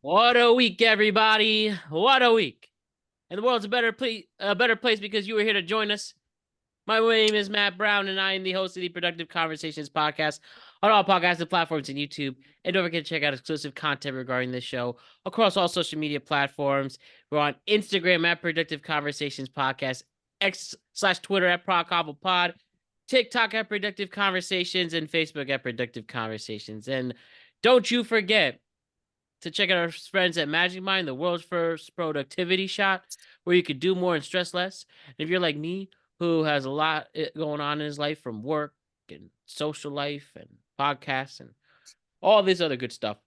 What a week, everybody! What a week! And the world's a better place because you were here to join us. My name is Matt Brown, and I am the host of the Productive Conversations podcast on all podcasting platforms and YouTube. And don't forget to check out exclusive content regarding this show across all social media platforms. We're on Instagram at Productive Conversations Podcast, X/Twitter at ProdCobblePod, TikTok at Productive Conversations, and Facebook at Productive Conversations. And don't you forget to check out our friends at Magic Mind, the world's first productivity shot, where you could do more and stress less. And if you're like me, who has a lot going on in his life from work and social life and podcasts and all this other good stuff,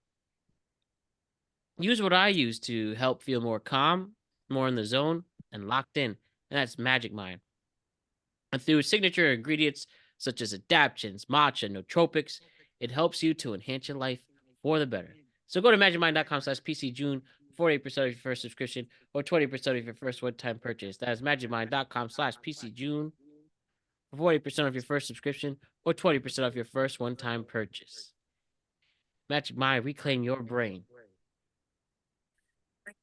use what I use to help feel more calm, more in the zone, and locked in. And that's Magic Mind. And through signature ingredients such as adaptogens, matcha, nootropics, it helps you to enhance your life for the better. So go to magicmind.com/PCJune for 8% of your first subscription or 20% of your first one-time purchase. That is magicmind.com/PCJune for 40% of your first subscription or 20% of your first one-time purchase. Magic Mind, reclaim your brain.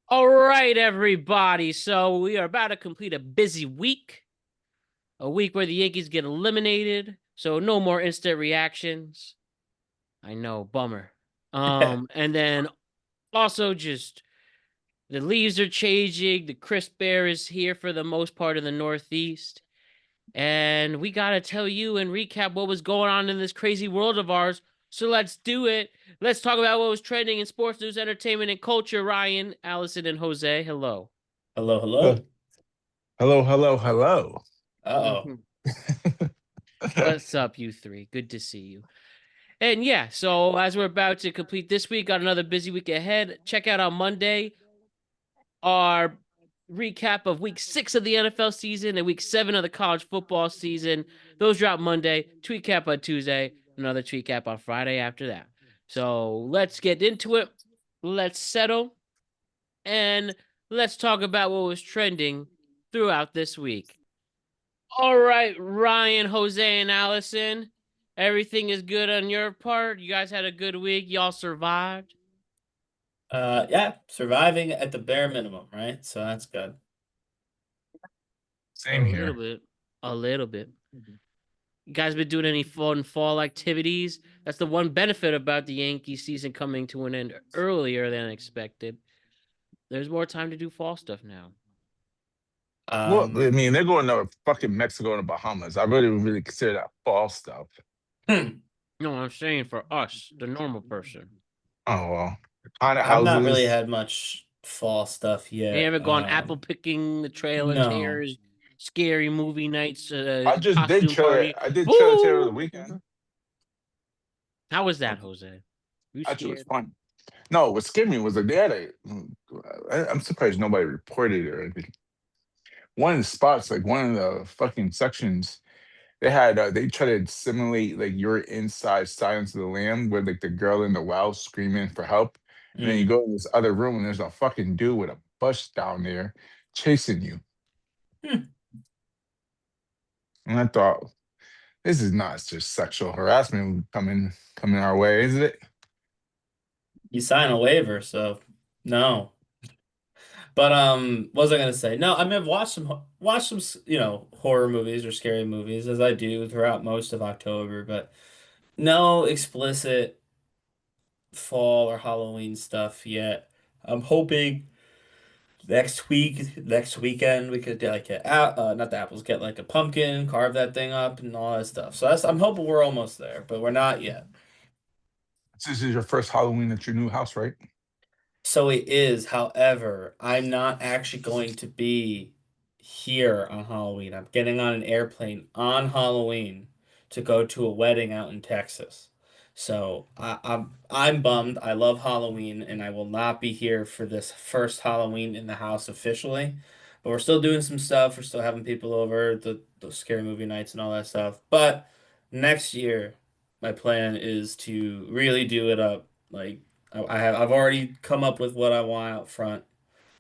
All right, everybody. So we are about to complete a busy week. A week where the Yankees get eliminated. So no more instant reactions. I know, bummer. And then also just the leaves are changing. The crisp air is here for the most part in the Northeast. And we got to tell you and recap what was going on in this crazy world of ours. So let's do it. Let's talk about what was trending in sports news, entertainment, and culture. Ryan, Allison, and Jose, hello. Hello, Uh, hello. hello, hello, hello. Uh-oh. What's up, you three? Good to see you. And yeah, so as we're about to complete this week, got another busy week ahead. Check out on Monday our recap of week 6 of the NFL season and week 7 of the college football season. Those drop Monday, tweet cap on Tuesday, another tweet cap on Friday after that. So let's get into it. Let's settle and let's talk about what was trending throughout this week. All right, Ryan, Jose, and Allison. Everything is good on your part. You guys had a good week. Y'all survived. Yeah, surviving at the bare minimum, right? So that's good. Same A little here. bit. A little bit. You guys been doing any fun fall activities? That's the one benefit about the Yankee season coming to an end earlier than expected. There's more time to do fall stuff now. Well, I Um, mean, they're going to fucking Mexico and the Bahamas. I really consider that fall stuff. hmm, No, I'm saying for us, the normal person. Oh, well. Haunted I've not really houses. had much fall stuff You yet. ever gone apple picking the Trail of No. Tears, scary movie nights, I just did costume trailer. party? I did trailer Taylor the Woo! weekend. How was that, Jose? You Actually, it was scared? fun. No, what scared me was like they had a. I'm surprised nobody reported it or anything. One of the spots, like one of the fucking sections, they try to simulate like you're inside Silence of the Lamb with like the girl in the well screaming for help. And then you Mm. go in this other room and there's a fucking dude with a bush down there chasing you. Hmm. And I thought, this is not just sexual harassment coming our way, is it? You sign a waiver, so no. But what was I gonna say? No, I mean I've watched some horror movies or scary movies as I do throughout most of October, but no explicit fall or Halloween stuff yet. I'm hoping next weekend, we could like get not the apples, get like a pumpkin, carve that thing up, and all that stuff. So I'm hoping we're almost there, but we're not yet. This is your first Halloween at your new house, right? So it is. However, I'm not actually going to be here on Halloween. I'm getting on an airplane on Halloween to go to a wedding out in Texas. So I'm bummed. I love Halloween, and I will not be here for this first Halloween in the house officially. But we're still doing some stuff. We're still having people over, the scary movie nights and all that stuff. But next year, my plan is to really do it up. Like I've already come up with what I want out front.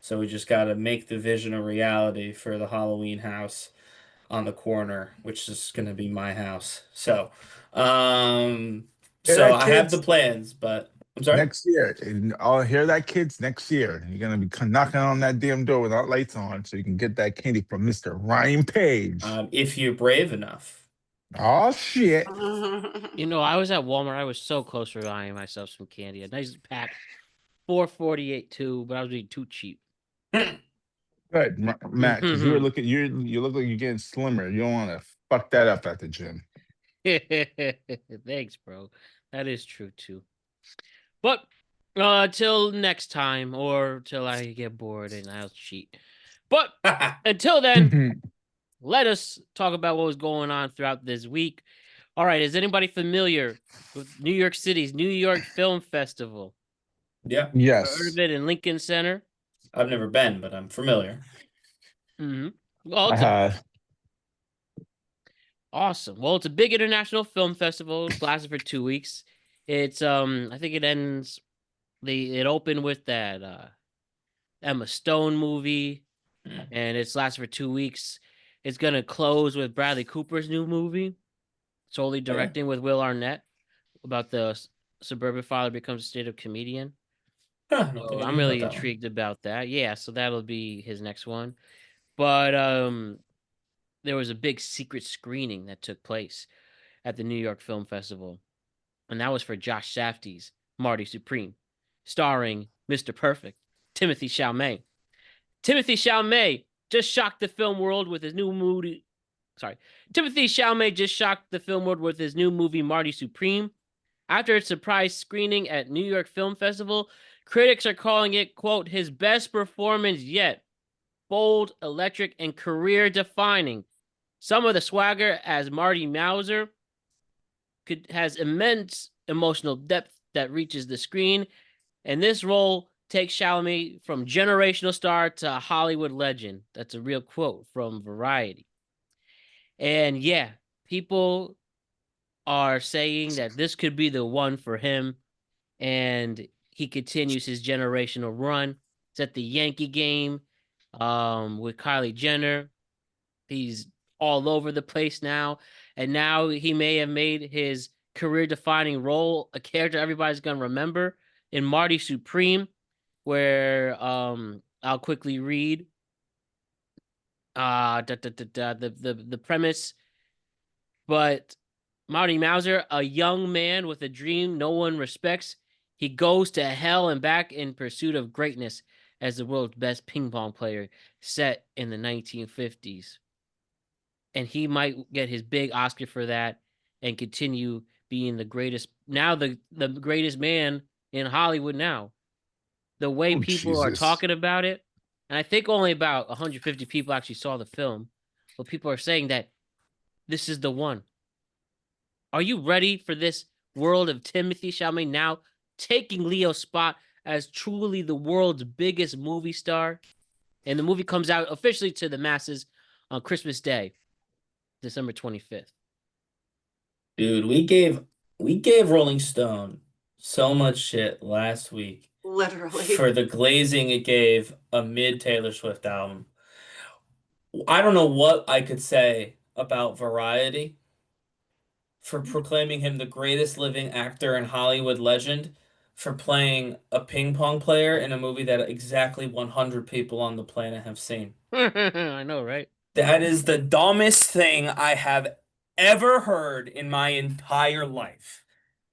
So we just got to make the vision a reality for the Halloween house on the corner, which is going to be my house. So, Yeah, so that I have the kid's plans, but I'm sorry? Next year, and I'll hear that, kids. Next year, you're gonna be knocking on that damn door without lights on, so you can get that candy from Mr. Ryan Page. If you're brave enough. Oh shit! You know, I was at Walmart. I was so close to buying myself some candy. A nice pack, $4.48 too, but I was being too cheap. Good, Matt, because you were looking. You look like you're getting slimmer. You don't want to fuck that up at the gym. Thanks, bro. That is true too. But till next time, or till I get bored and I'll cheat. But until then, let us talk about what was going on throughout this week. All right, is anybody familiar with New York City's New York Film Festival? Yeah. Yes. Heard of it in Lincoln Center? I've never been, but I'm familiar. Mm-hmm. Well, awesome. Well, it's a big international film festival. It's lasted for 2 weeks. It's I think it ends. It opened with that Emma Stone movie, and it's lasted for 2 weeks. It's gonna close with Bradley Cooper's new movie, solely directing with Will Arnett, about the suburban father becomes a stand-up comedian. So I'm really intrigued about that. Yeah, so that'll be his next one. But there was a big secret screening that took place at the New York Film Festival, and that was for Josh Safdie's Marty Supreme, starring Mr. Perfect, Timothée Chalamet. Timothée Chalamet just shocked the film world with his new movie. Timothée Chalamet just shocked the film world with his new movie Marty Supreme. After its surprise screening at New York Film Festival, critics are calling it, quote, his best performance yet. Bold, electric, and career-defining. Some of the swagger as Marty Mauser has immense emotional depth that reaches the screen, and this role takes Chalamet from generational star to Hollywood legend. That's a real quote from Variety. And yeah, people are saying that this could be the one for him, and he continues his generational run. It's at the Yankee game with Kylie Jenner. He's all over the place now, and now he may have made his career-defining role a character everybody's gonna remember in Marty Supreme, where I'll quickly read the premise. But Marty Mauser, a young man with a dream no one respects, he goes to hell and back in pursuit of greatness as the world's best ping pong player set in the 1950s. And he might get his big Oscar for that and continue being the greatest, now the greatest man in Hollywood now. The way people are talking about it, and I think only about 150 people actually saw the film, but people are saying that this is the one. Are you ready for this world of Timothée Chalamet now taking Leo's spot as truly the world's biggest movie star? And the movie comes out officially to the masses on Christmas Day, December 25th. Dude, we gave Rolling Stone so much shit last week. Literally. For the glazing it gave a mid-Taylor Swift album. I don't know what I could say about Variety for proclaiming him the greatest living actor and Hollywood legend for playing a ping pong player in a movie that exactly 100 people on the planet have seen. I know, right? That is the dumbest thing I have ever heard in my entire life.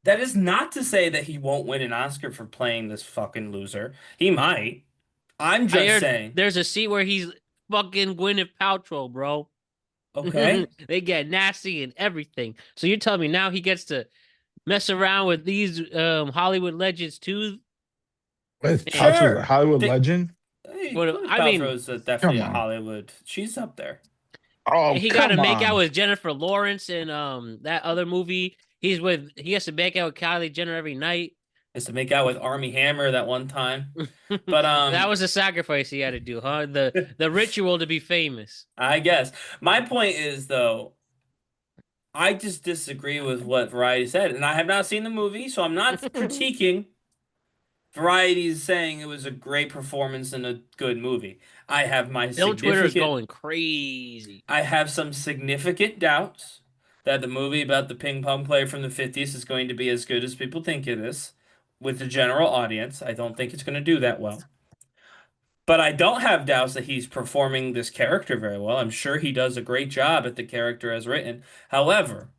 That is not to say that he won't win an Oscar for playing this fucking loser. He might. I'm just saying. There's a scene where he's fucking Gwyneth Paltrow, bro. Okay. They get nasty and everything. So you're telling me now he gets to mess around with these Hollywood legends too? With Paltrow's a Hollywood legend? Gwyneth Paltrow's definitely a Hollywood. She's up there. Oh, he got to make out with Jennifer Lawrence in that other movie. He has to make out with Kylie Jenner every night. He has to make out with Armie Hammer that one time. But that was a sacrifice he had to do, huh? The ritual to be famous. I guess. My point is though, I just disagree with what Variety said, and I have not seen the movie, so I'm not critiquing. Variety is saying it was a great performance and a good movie. I have my Twitter is going crazy. I have some significant doubts that the movie about the ping pong player from the 50s is going to be as good as people think it is. with the general audience. I don't think it's going to do that well. But I don't have doubts that he's performing this character very well. I'm sure he does a great job at the character as written. However,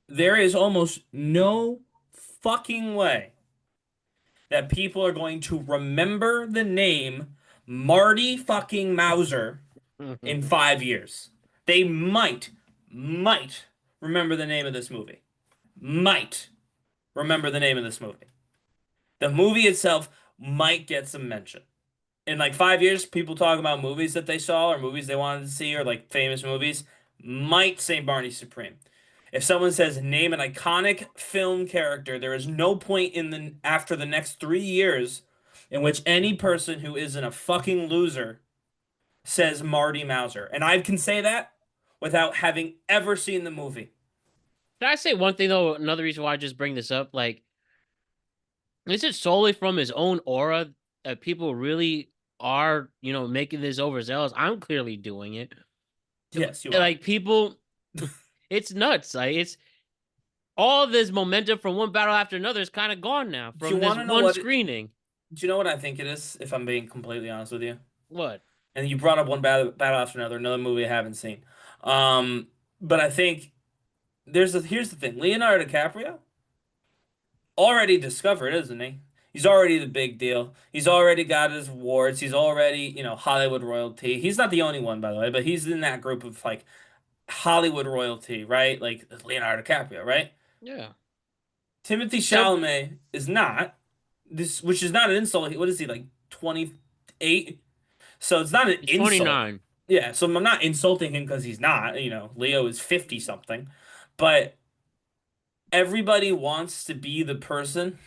there is almost no fucking way that people are going to remember the name Marty fucking Mauser in 5 years. They might remember the name of this movie. Might remember the name of this movie. The movie itself might get some mention. In like 5 years, people talk about movies that they saw or movies they wanted to see or like famous movies, might say Barney Supreme. If someone says name an iconic film character, there is no point in the after the next 3 years in which any person who isn't a fucking loser says Marty Mauser. And I can say that without having ever seen the movie. Can I say one thing though? Another reason why I just bring this up, like, is it solely from his own aura that people really are, making this overzealous? I'm clearly doing it. Yes, you are. Like people, it's nuts. Like it's all this momentum from one battle after another is kind of gone now from this one screening. Do you know what I think it is? If I'm being completely honest with you, what? And you brought up one battle after another movie I haven't seen. But I think here's the thing: Leonardo DiCaprio already discovered, isn't he? He's already the big deal. He's already got his awards. He's already, Hollywood royalty. He's not the only one, by the way, but he's in that group of like Hollywood royalty, right? Like Leonardo DiCaprio, right? Yeah. Timothée Chalamet is not this, which is not an insult. What is he, like 28? So it's not an insult. 29. Yeah, so I'm not insulting him because he's not. Leo is 50 something, but everybody wants to be the person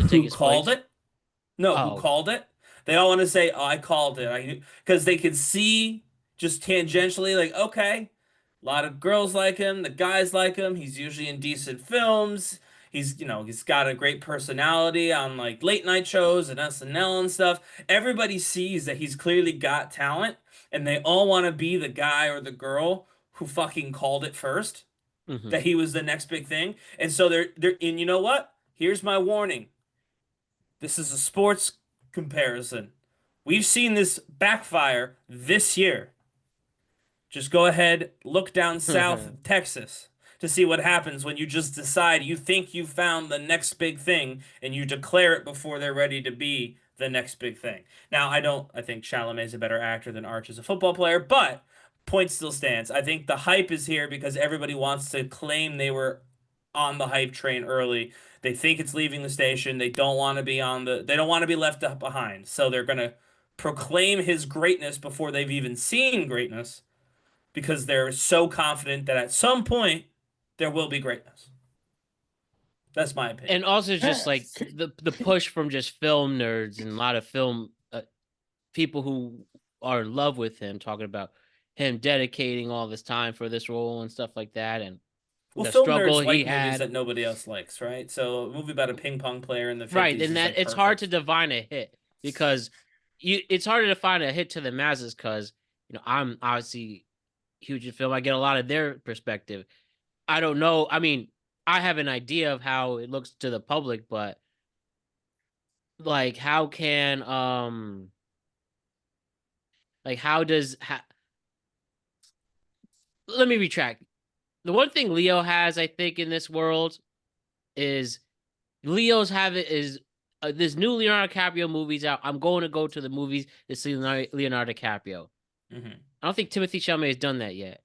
who called it. No, who called it. They all want to say, "Oh, I called it," because they can see just tangentially, like, okay, a lot of girls like him, the guys like him. He's usually in decent films. He's got a great personality on like late night shows and SNL and stuff. Everybody sees that he's clearly got talent, and they all want to be the guy or the girl who fucking called it first, that he was the next big thing. And so they're and you know what? Here's my warning. This is a sports comparison. We've seen this backfire this year. Just go ahead, look down south of Texas to see what happens when you just decide you think you found the next big thing and you declare it before they're ready to be the next big thing. Now, I think Chalamet's a better actor than Arch as a football player, but point still stands. I think the hype is here because everybody wants to claim they were on the hype train early. They think it's leaving the station. They don't want to be they don't want to be left behind. So they're going to proclaim his greatness before they've even seen greatness because they're so confident that at some point there will be greatness. That's my opinion. And also just like the push from just film nerds and a lot of film people who are in love with him, talking about him dedicating all this time for this role and stuff like that. And the struggle he had, movies that nobody else likes, right? So a movie about a ping pong player in the 50s, right, and that it's hard to define a hit because it's hard to define a hit to the masses because I'm obviously huge in film. I get a lot of their perspective. I don't know. I mean, I have an idea of how it looks to the public, but like, how can let me retract. The one thing Leo has, I think, in this world is this new Leonardo DiCaprio movie's out. I'm going to go to the movies to see Leonardo DiCaprio. I don't think Timothée Chalamet has done that yet.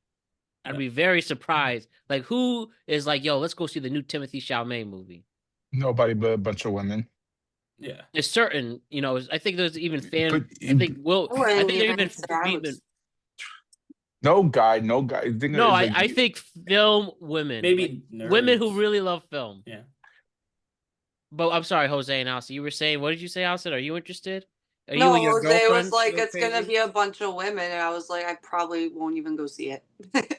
I'd be very surprised. Like, who is like, yo, let's go see the new Timothée Chalamet movie? Nobody but a bunch of women. Yeah. It's certain, I think there's even fan. I think they're even. No guy. I think film women. Maybe women who really love film. Yeah. But I'm sorry, Jose and Alcid. You were saying, what did you say, Alcid? Are you interested? No, Jose was like, it's going to be a bunch of women. And I was like, I probably won't even go see it.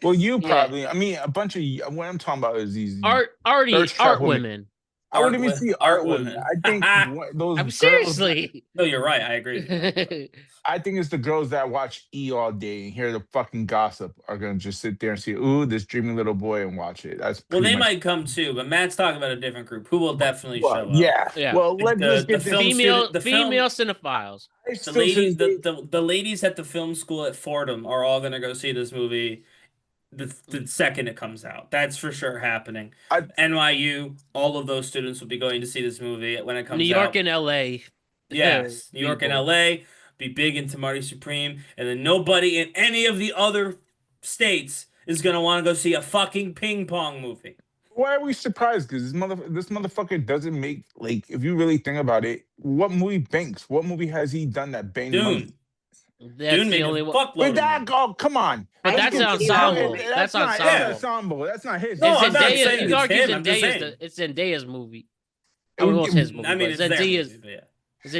Well, you probably, I mean, a bunch of, what I'm talking about is these art women. I wouldn't even see art women. I think those I'm girls. seriously. No, you're right. I agree. I think it's the girls that watch E all day and hear the fucking gossip are gonna just sit there and see, ooh, this dreamy little boy and watch it. That's Well, pretty they much. might come too, but Matt's talking about a different group who will definitely Well, show up. yeah. Yeah. Well, Like let's the get film this. student, Female cinephiles. the ladies at the film school at Fordham are all gonna go see this movie the second it comes out. That's for sure happening. NYU, all of those students will be going to see this movie when it comes out. New York and LA. Yes, New York and LA be big into Marty Supreme, and then nobody in any of the other states is gonna want to go see a fucking ping pong movie. Why are we surprised? Because this motherfucker doesn't make, like, if you really think about it, what movie banks? What movie has he done that banged money? Dune. That's Dune the made only a one. fuckload But of that, money. oh, come on. But that's ensemble. That's ensemble. That's not his. No, It's I'm not Zendaya. saying You it's argue him, I'm just saying. it's Zendaya's movie. I mean, well, it's his movie. I mean, but it's their Zendaya's movie, but yeah.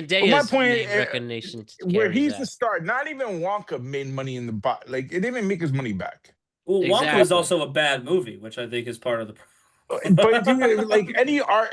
Zendaya's my point name is, recognition where carries he's the that. star. Not even Wonka made money in the box. Like, it didn't even make his money back. Well, Wonka was Exactly. also a bad movie, which I think is part of the But if you, like,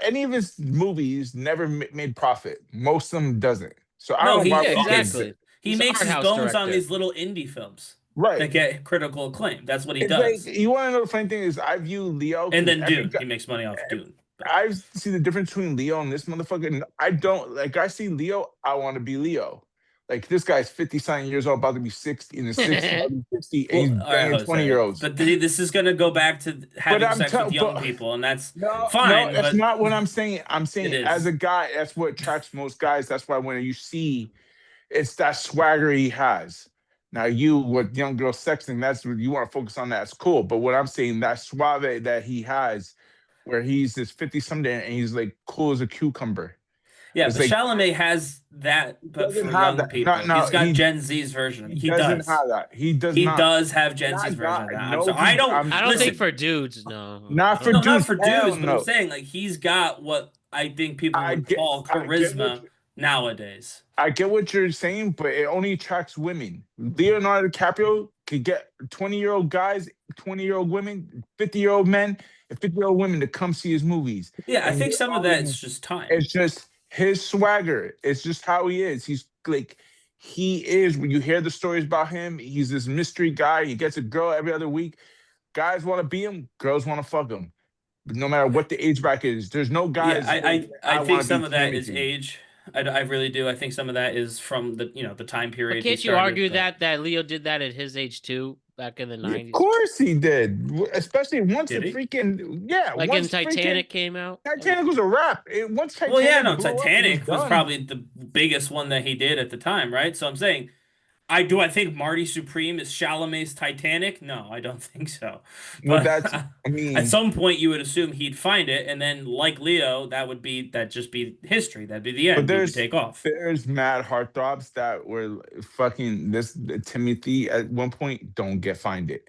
any of his movies never made profit. Most of them doesn't. So I don't know why. exactly. He He's an makes his art house bones on director. these little indie films that Right. get critical acclaim. That's what he It's does. like, you want to know the funny thing is, I view Leo. And then every Dune. guy- He makes money off Dune. I see the difference between Leo and this motherfucker. And I don't, like, I see Leo, I want to be Leo. Like, this guy's 50-something years old, about to be 60, in the 60s, about to be 60, and he's Well, all right, banging Jose. 20-year-olds. But this is going to go back to having sex with young people, and that's fine. No, that's but not what I'm saying. I'm saying, It as is. a guy, that's what attracts most guys. That's why when you see, it's that swagger he has. Now, you, with young girls sexting, that's what you want to focus on. That's cool. But what I'm saying, that suave that he has, where he's this 50-something and he's like cool as a cucumber. Yeah, It's but like, Chalamet has that, but for doesn't have young that. people. No, He's got he- Gen Z's version of it. He doesn't does. have that. He does He not. does have Gen Not Z's version of God, that. I'm no, sorry. he- I don't I don't listen, think for dudes, no. Not for no, dudes. not for hell dudes, but no. I'm saying, like, he's got what I think people would call I get charisma what nowadays. I get what you're saying, but it only attracts women. Leonardo DiCaprio could get 20-year-old guys, 20-year-old women, 50-year-old men, and 50-year-old women to come see his movies. Yeah, I And think they're some of all that in- is just time. It's just his swagger. It's just how he is. He's like, he is, when you hear the stories about him, he's this mystery guy. He gets a girl every other week. Guys want to be him, girls want to fuck him. But no matter what the age bracket is, there's no guys. Yeah, I think wanna some be of that Timmy is to. age. I really do. I think some of that is from the the time period. But can't you argue that Leo did that at his age too, back in the 90s? Of course he did. Especially once Did the he? freaking, yeah. Like once in Titanic came out. Titanic was a wrap. Once Titanic Well, yeah, no, blew up, it Titanic was done. probably the biggest one that he did at the time, right? So I'm saying, I think Marty Supreme is Chalamet's Titanic? No, I don't think so. Well, But I mean, at some point you would assume he'd find it, and then like Leo, that'd just be history. That'd be the end. but He would take off. there's mad heartthrobs that were fucking Timothy at one point don't find it.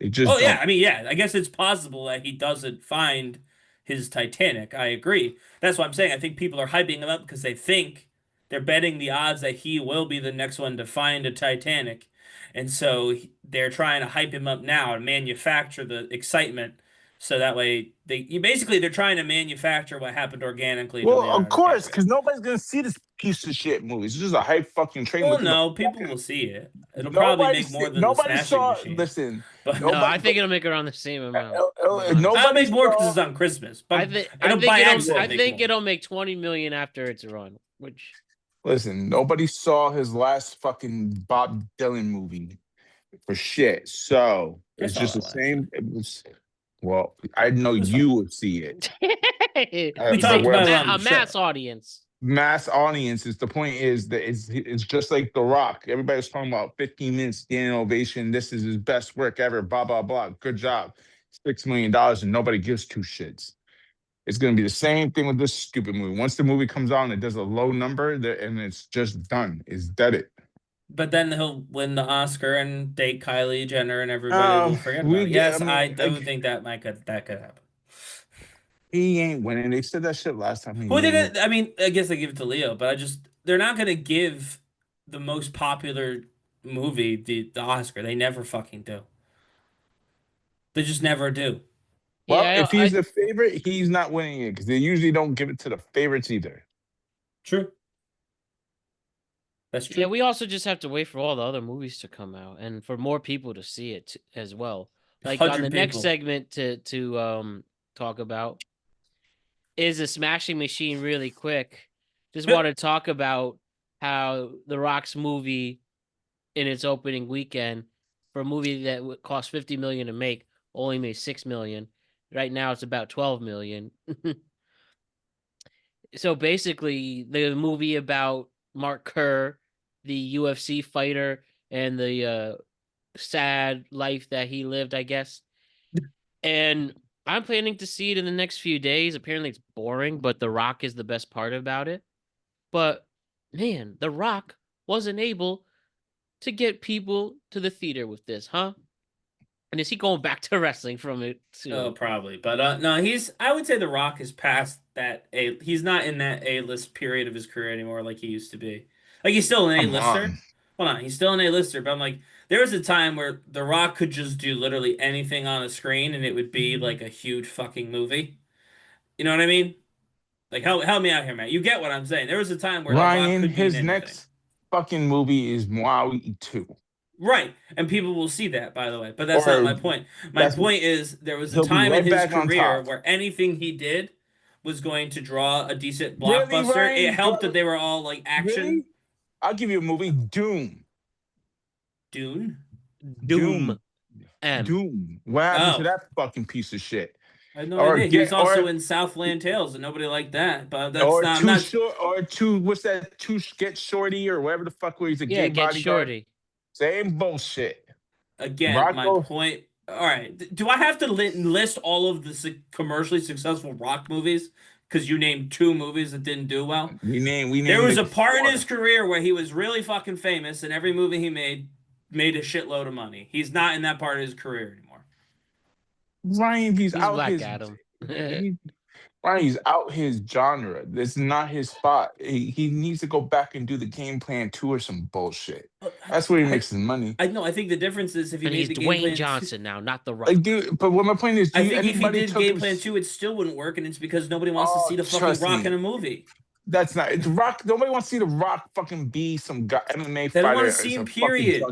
They just Oh yeah, don't. I mean, yeah, I guess it's possible that he doesn't find his Titanic. I agree. That's what I'm saying. I think people are hyping him up because they think they're betting the odds that he will be the next one to find a Titanic. And so they're trying to hype him up now and manufacture the excitement. So that way they're trying to manufacture what happened organically. to Well, of Leonardo course, DiCaprio. because nobody's gonna see this piece of shit movie. It's just a hype fucking train. Well, within a no, people fucking- will see it. It'll probably Nobody make more see- than nobody the Smashing saw. Machine. Listen, But No, I think it'll make around the same amount. I'll nobody make more because saw. it's on Christmas. But I think by accident I make think more. it'll make 20 million after its run, which Listen, nobody saw his last fucking Bob Dylan movie for shit. So I it's saw just the that same. It was, well, I know It was you would see it. we but talked what about I'm- it on a the mass show. audience. Mass audiences. The point is that it's just like The Rock. Everybody's talking about 15 minutes standing ovation. This is his best work ever. Blah blah blah. Good job. $6 million and nobody gives two shits. It's gonna be the same thing with this stupid movie. Once the movie comes on, it does a low number, and it's just done. It's dead. It. But then he'll win the Oscar and date Kylie Jenner, and everybody will forget about it. Yes, I do think that could happen. He ain't winning. They said that shit last time. Who did it? I mean, I guess they give it to Leo, but they're not gonna give the most popular movie the Oscar. They never fucking do. They just never do. Well, Yeah, if he's the favorite, he's not winning it because they usually don't give it to the favorites either. True. That's true. Yeah, we also just have to wait for all the other movies to come out and for more people to see it as well. Like on 100 the next people. segment to talk about is a Smashing Machine really quick. Just want to talk about how The Rock's movie in its opening weekend for a movie that would cost $50 million to make only made $6 million. Right now it's about $12 million. So basically the movie about Mark Kerr, the UFC fighter, and the sad life that he lived, I guess. And I'm planning to see it in the next few days. Apparently it's boring, but The Rock is the best part about it. But man, The Rock wasn't able to get people to the theater with this, huh? And is he going back to wrestling from it soon? Oh, probably. But no, I would say The Rock is past that he's not in that A-list period of his career anymore like he used to be. Like he's still an Come A-lister. on. Hold on, he's still an A-lister, but I'm like, there was a time where The Rock could just do literally anything on a screen and it would be like a huge fucking movie. You know what I mean? Like help me out here, man. You get what I'm saying. There was a time where The Rock Ryan, could be in his anything. next fucking movie is Maui 2. Right, and people will see that, by the way. But that's not my point. My point is there was a he'll be time right in his back on career top. where anything he did was going to draw a decent Really, blockbuster. Ryan? It helped that they were all like action. Really? I'll give you a movie, Doom. Dune? Doom. Doom. What happened to Oh. that fucking piece of shit? I had no idea. He was also in Southland Tales, and nobody liked that. But that's or not. too I'm not short, or too. What's that? Too Get Shorty or whatever the fuck where he's a gay Get bodyguard. Shorty. Same bullshit. Again, my point. All right, do I have to list all of the commercially successful Rock movies? Because you named 2 movies that didn't do well. We named. There was a like part 4. in his career where he was really fucking famous, and every movie he made a shitload of money. He's not in that part of his career anymore. Ryan, he's out Black his. Adam. Ryan, he's out his genre. This is not his spot. He needs to go back and do the Game Plan 2 or some bullshit. That's where he makes his money. I know. I think the difference is if he and made he's the Dwayne Game Plan Johnson now, not The Rock. Like, dude, but what my point is, I think if he did Game Plan 2, it still wouldn't work, and it's because nobody wants to see the fucking Rock in a movie. That's not it's Rock. Nobody wants to see the Rock fucking be some guy, MMA They fighter. don't want to see him. Period.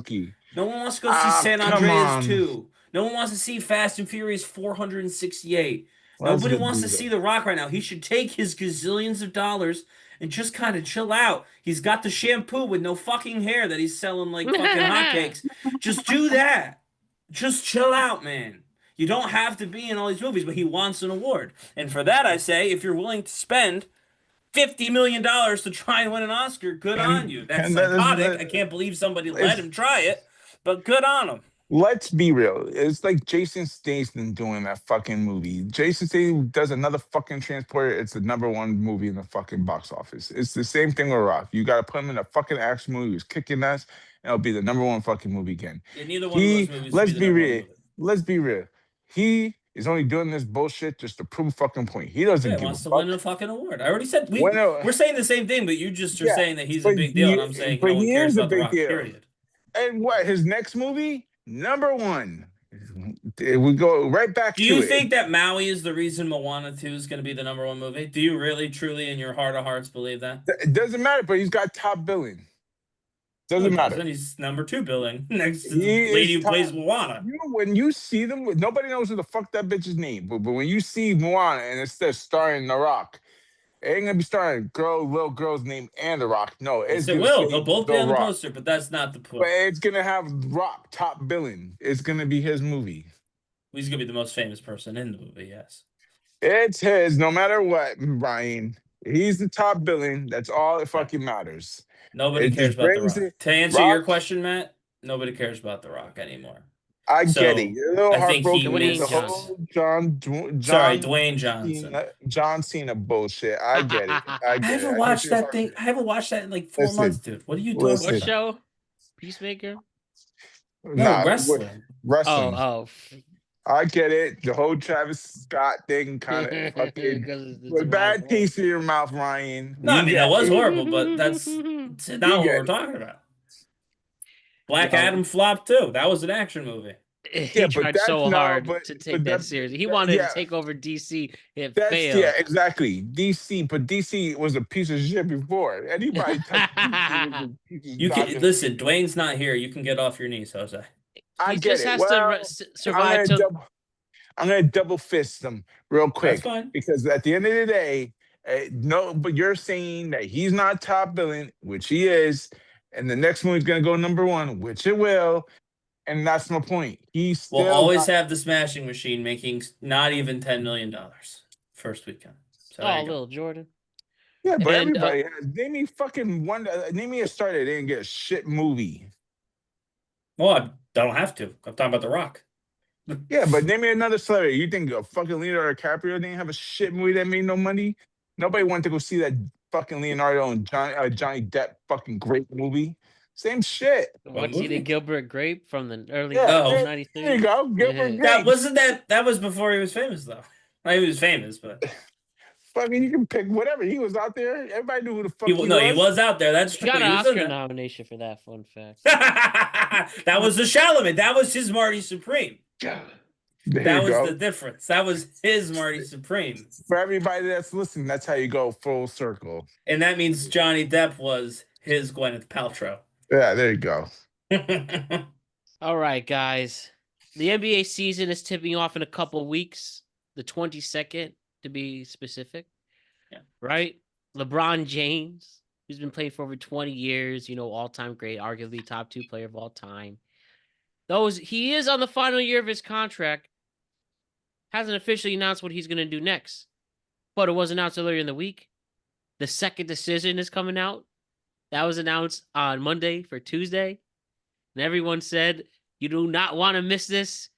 No one wants to go see San Andreas 2. No one wants to see Fast and Furious 468. Nobody wants to see The Rock right now. He should take his gazillions of dollars and just kind of chill out. He's got the shampoo with no fucking hair that he's selling like fucking hotcakes. Just do that. Just chill out, man. You don't have to be in all these movies, but he wants an award. And for that, I say, if you're willing to spend $50 million to try and win an Oscar, good on you. That's psychotic. I can't believe somebody let him try it, but good on him. Let's be real. It's like Jason Statham doing that fucking movie. Jason Statham does another fucking Transporter. It's the #1 movie in the fucking box office. It's the same thing with Rock. You got to put him in a fucking action movie. He's kicking ass, and it'll be the #1 fucking movie again. Yeah, neither one of those movies. Let's be real. Let's be real. He is only doing this bullshit just to prove fucking point. He doesn't give wants a to fuck. win a fucking award. I already said we're saying the same thing, but you just are saying that he's a big deal, and I'm saying no one cares about The Rock. Period. And what his next movie? #1. We go right back to it. Do you think that Maui is the reason Moana 2 is going to be the #1 movie? Do you really, truly, in your heart of hearts, believe that? It doesn't matter, but he's got top billing. Doesn't matter. Then he's #2 billing next to the lady who plays Moana. You know, when you see them, nobody knows who the fuck that bitch's name. But when you see Moana and it says starring The Rock, it ain't gonna be starring little girl's name and The Rock. No, it will. They'll both be on the poster, but that's not the point. But it's gonna have Rock top billing. It's gonna be his movie. He's gonna be the most famous person in the movie. Yes, it's his. No matter what, Ryan. He's the top billing. That's all that fucking matters. Nobody cares about The Rock. To answer your question, Matt, nobody cares about The Rock anymore. I get it. You're a little heartbroken with the whole Dwayne Johnson. John Cena bullshit. I get it. I haven't watched that thing. I haven't watched that in like 4 months, dude. What are you doing? What show? Peacemaker? No, wrestling. Wrestling. Oh. I get it. The whole Travis Scott thing kind of fucking with bad taste in your mouth, Ryan. No, I mean that was horrible, but that's not what we're talking about. Black Adam flopped too. That was an action movie. He Yeah, but tried that's so no, hard but to but take that seriously. He wanted yeah, to take over DC. It that's failed. yeah, exactly. DC, but DC was a piece of shit before. Anybody touched DC was a piece of You dog can shit. listen. Dwayne's not here. You can get off your knees, Jose. I He get just it. has to Well, I'm survive gonna till. double. I'm gonna double fist them real That's quick fine. because at the end of the day, no. But you're saying that he's not top billing, which he is, and the next movie's gonna go number one, which it will, and that's my point. He We'll still always got have the Smashing Machine making not even $10 million first weekend. So there Oh, you go. little Jordan. yeah, but And everybody has. Name me fucking one. Name me a star that didn't get a shit movie. Well, I don't have to. I'm talking about The Rock. Yeah, but name me another celebrity. You think a fucking Leonardo DiCaprio didn't have a shit movie that made no money? Nobody wanted to go see that fucking Leonardo and Johnny Depp fucking great movie. Same shit. what is he, the movie? Gilbert Grape from the early Yeah, Oh. there 93? you go. Gilbert Yeah. That Grape. wasn't that was before he was famous though. Well, he was famous, but Fucking, you can pick whatever. He was out there. Everybody knew who the fuck he no, he was. was out there. That's He true. got He an was in Oscar there. nomination for that, fun fact. That was the Chalamet. That was his Marty Supreme. There That you was go. the difference. That was his Marty Supreme. For everybody that's listening, that's how you go full circle. And that means Johnny Depp was his Gwyneth Paltrow. Yeah, there you go. All right, guys. The NBA season is tipping off in a couple of weeks, the 22nd to be specific. Yeah. Right? LeBron James, who's been playing for over 20 years, all-time great, arguably top 2 player of all time. He is on the final year of his contract, hasn't officially announced what he's going to do next. But it was announced earlier in the week. The second decision is coming out. That was announced on Monday for Tuesday. And everyone said, you do not want to miss this.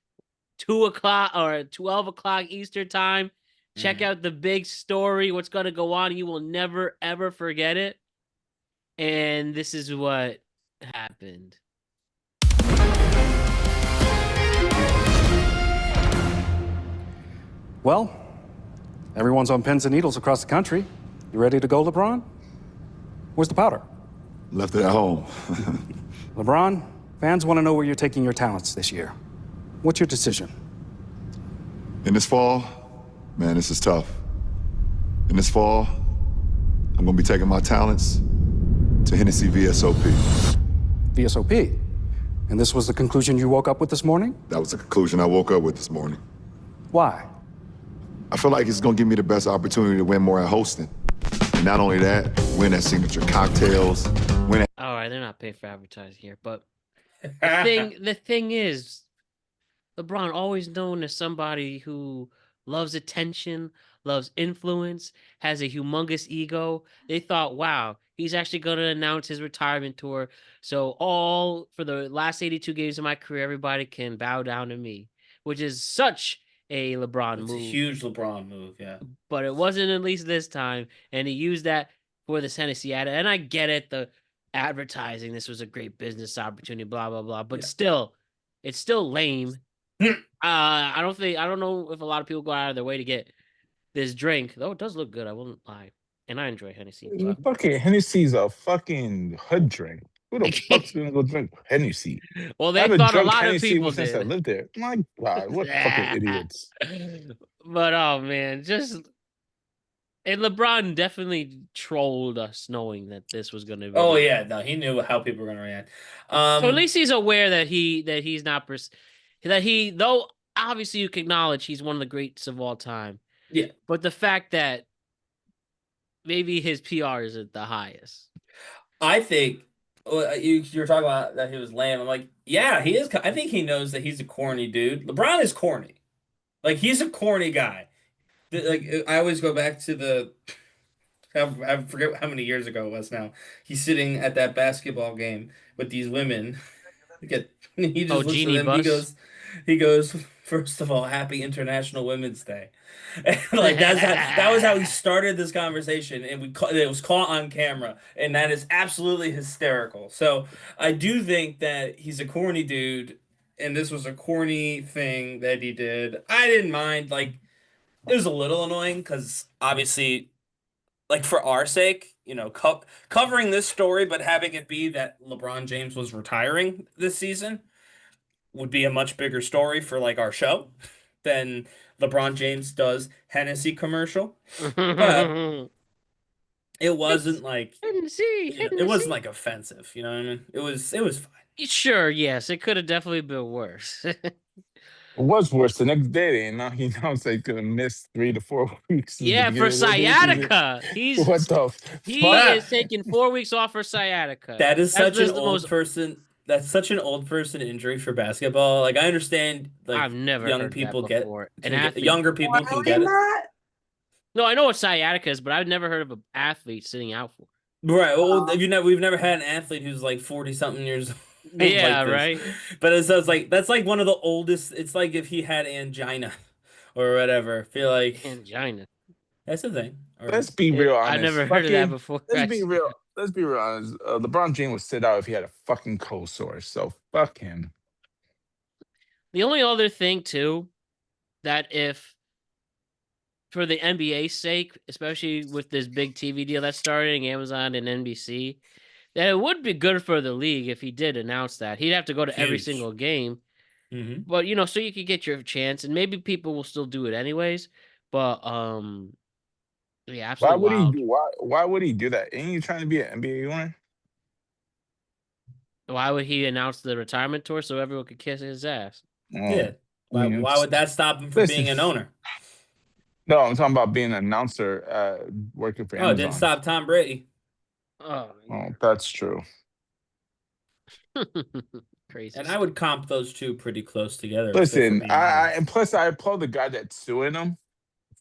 2 o'clock or 12 o'clock Eastern time. Check out the big story, what's going to go on. You will never, ever forget it. And this is what happened. Well, everyone's on pins and needles across the country. You ready to go, LeBron? Where's the powder? Left it at home. LeBron, fans want to know where you're taking your talents this year. What's your decision? In this fall, man, this is tough. In this fall, I'm gonna be taking my talents to Hennessy VSOP. VSOP. And this was the conclusion you woke up with this morning? That was the conclusion I woke up with this morning. Why? I feel like it's gonna give me the best opportunity to win more at hosting. And not only that, win at signature cocktails, win at... All right, they're not paying for advertising here, but the thing is, LeBron always known as somebody who loves attention, loves influence, has a humongous ego. They thought, wow, he's actually going to announce his retirement tour. So for the last 82 games of my career, everybody can bow down to me, which is such a LeBron It's move. a huge LeBron move, yeah. But it wasn't, at least this time. And he used that for the Tennessee ad. And I get it, the advertising, this was a great business opportunity, blah, blah, blah. But still, it's still lame. I don't know if a lot of people go out of their way to get this drink, though it does look good, I won't lie. And I enjoy Hennessy. But... Fucking Hennessy's a fucking hood drink. Who the fuck's gonna go drink Hennessy? Well, they thought a lot of people since I did. lived there. My God, what fucking idiots. But oh man, and LeBron definitely trolled us knowing that this was gonna be. Oh yeah, no, he knew how people were gonna react. So at least he's aware that he's not though obviously you can acknowledge he's one of the greats of all time. Yeah. But the fact that maybe his PR isn't the highest. I think you're talking about that he was lame. I'm like, yeah, he is. I think he knows that he's a corny dude. LeBron is corny. Like, he's a corny guy. Like, I always go back to I forget how many years ago it was now. He's sitting at that basketball game with these women. He just looks at them. He goes, first of all, happy International Women's Day. And like that was how he started this conversation, and it was caught on camera, and that is absolutely hysterical. So I do think that he's a corny dude, and this was a corny thing that he did. I didn't mind. Like, it was a little annoying because obviously, like, for our sake, covering this story, but having it be that LeBron James was retiring this season, would be a much bigger story for like our show than LeBron James does Hennessy commercial. But it wasn't like, it wasn't like offensive, you know what I mean? It was fine. Sure, yes, it could have definitely been worse. It was worse the next day, and now he announced he's gonna miss 3 to 4 weeks. In the Yeah, for beginning of the season. sciatica. What the He fuck? is taking 4 weeks off for sciatica. That is That's such an just the old most. person. That's such an old person injury for basketball. Like I understand, like I've never young heard people that get, before. can An get athlete. younger people can Really get it. not? No, I know what sciatica is, but I've never heard of an athlete sitting out for. Right. Well, we've never had an athlete who's like 40 something years old. Yeah, like this. right. But it sounds like that's like one of the oldest. It's like if he had angina or whatever. I feel like Angina. that's the thing. Or, Let's be real honest. I've never heard of that before. Let's be real. Let's be real honest. LeBron James would sit out if he had a fucking cold sore. So fuck him. The only other thing too, that if for the NBA's sake, especially with this big TV deal that's starting, Amazon and NBC, that it would be good for the league if he did announce that. He'd have to go to every Huge. single game. Mhm. But so you could get your chance, and maybe people will still do it anyways. But yeah, Why absolutely would wild. he do? Why would he do that? Ain't you trying to be an NBA owner? Why would he announce the retirement tour so everyone could kiss his ass? Yeah. Why would that stop him from Listen. being an owner? No, I'm talking about being an announcer working for Oh, it Amazon. didn't stop Tom Brady. Oh, Oh, that's true. crazy. And I would comp those two pretty close together. Listen, and plus I applaud the guy that's suing him.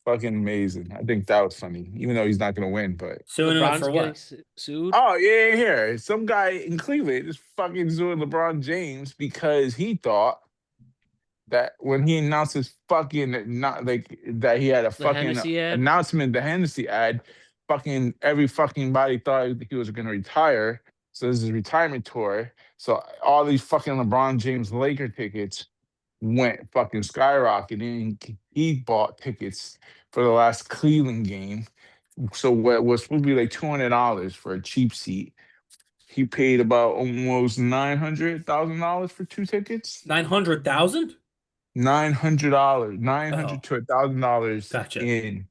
Fucking amazing. I think that was funny, even though he's not gonna win. But suing him LeBron's for getting what? sued. oh yeah, here some guy in Cleveland is fucking suing LeBron James because he thought that when he announced his fucking not like that he had a fucking Hennessy ad? announcement, the Hennessy ad, fucking every fucking body thought he was gonna retire. So this is his retirement tour. So all these fucking LeBron James Laker tickets went fucking skyrocketing. He bought tickets for the last Cleveland game. So what was supposed to be like $200 for a cheap seat, he paid about almost $900,000 for 2 tickets. 900,000? $900, $900 to $1,000 Gotcha. in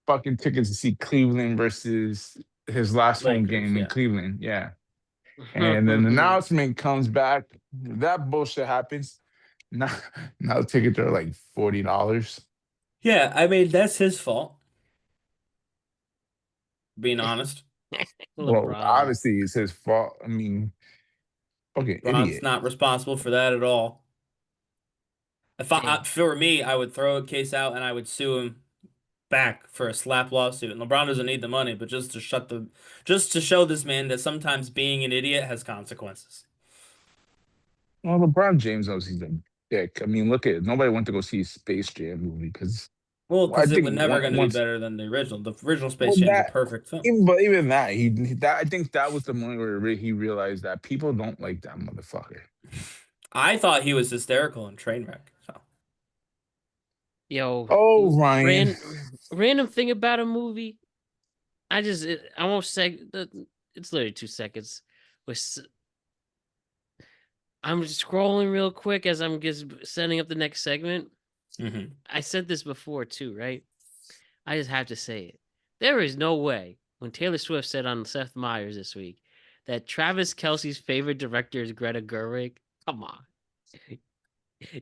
fucking tickets to see Cleveland versus his last home Lakers, game yeah. in Cleveland. Yeah. And then the announcement comes back. That bullshit happens. Now the tickets are like $40. Yeah, I mean that's his fault. Being honest, Well, LeBron. obviously it's his fault. I mean, fucking Bron's idiot. not responsible for that at all. If for me, I would throw a case out and I would sue him back for a slap lawsuit. And LeBron doesn't need the money, but just to show this man that sometimes being an idiot has consequences. Well, LeBron James knows he's a dick. I mean, look at it. Nobody went to go see Space Jam movie because it was never going to be better than the original. The original Space Jam is a perfect film. Even that, I think that was the moment where he realized that people don't like that motherfucker. I thought he was hysterical in Trainwreck. So. Yo. Oh, Ryan. Random thing about a movie. I won't say it's literally 2 seconds. I'm just scrolling real quick as I'm just setting up the next segment. Mm-hmm. I said this before too, right? I just have to say it. There is no way when Taylor Swift said on Seth Meyers this week that Travis Kelce's favorite director is Greta Gerwig. Come on.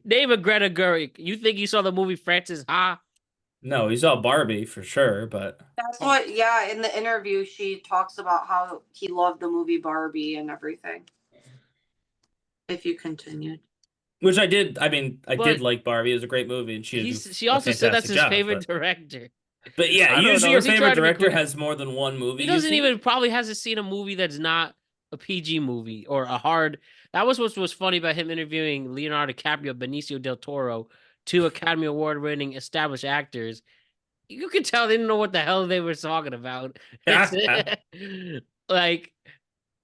Name a Greta Gerwig. You think you saw the movie Frances Ha? No, he saw Barbie for sure, but That's what, yeah, in the interview, she talks about how he loved the movie Barbie and everything. If you continued. Which I did. I mean, I did like Barbie. It was a great movie, and she also said that's his favorite director. But yeah, usually your favorite director has more than one movie. He doesn't even probably hasn't seen a movie that's not a PG movie or a hard. That was what was funny about him interviewing Leonardo DiCaprio, Benicio del Toro, 2 Academy Award-winning established actors. You could tell they didn't know what the hell they were talking about. Like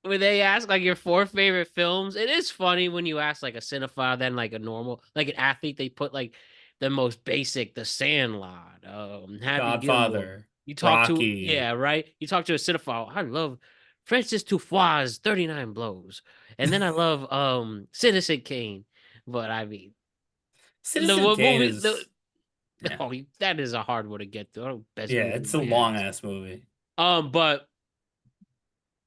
when they ask like your 4 favorite films, it is funny when you ask like a cinephile, then like a normal, like an athlete, they put like the most basic, The Sandlot, Happy Godfather, Gilmore. You talk Rocky. You talk to a cinephile. I love Francis Tufois' 39 Blows, and then I love Citizen Kane. But I mean, Citizen the Kane movie, is yeah. oh, that is a hard one to get through. Best Yeah, movie it's a of my long ass. ass movie. But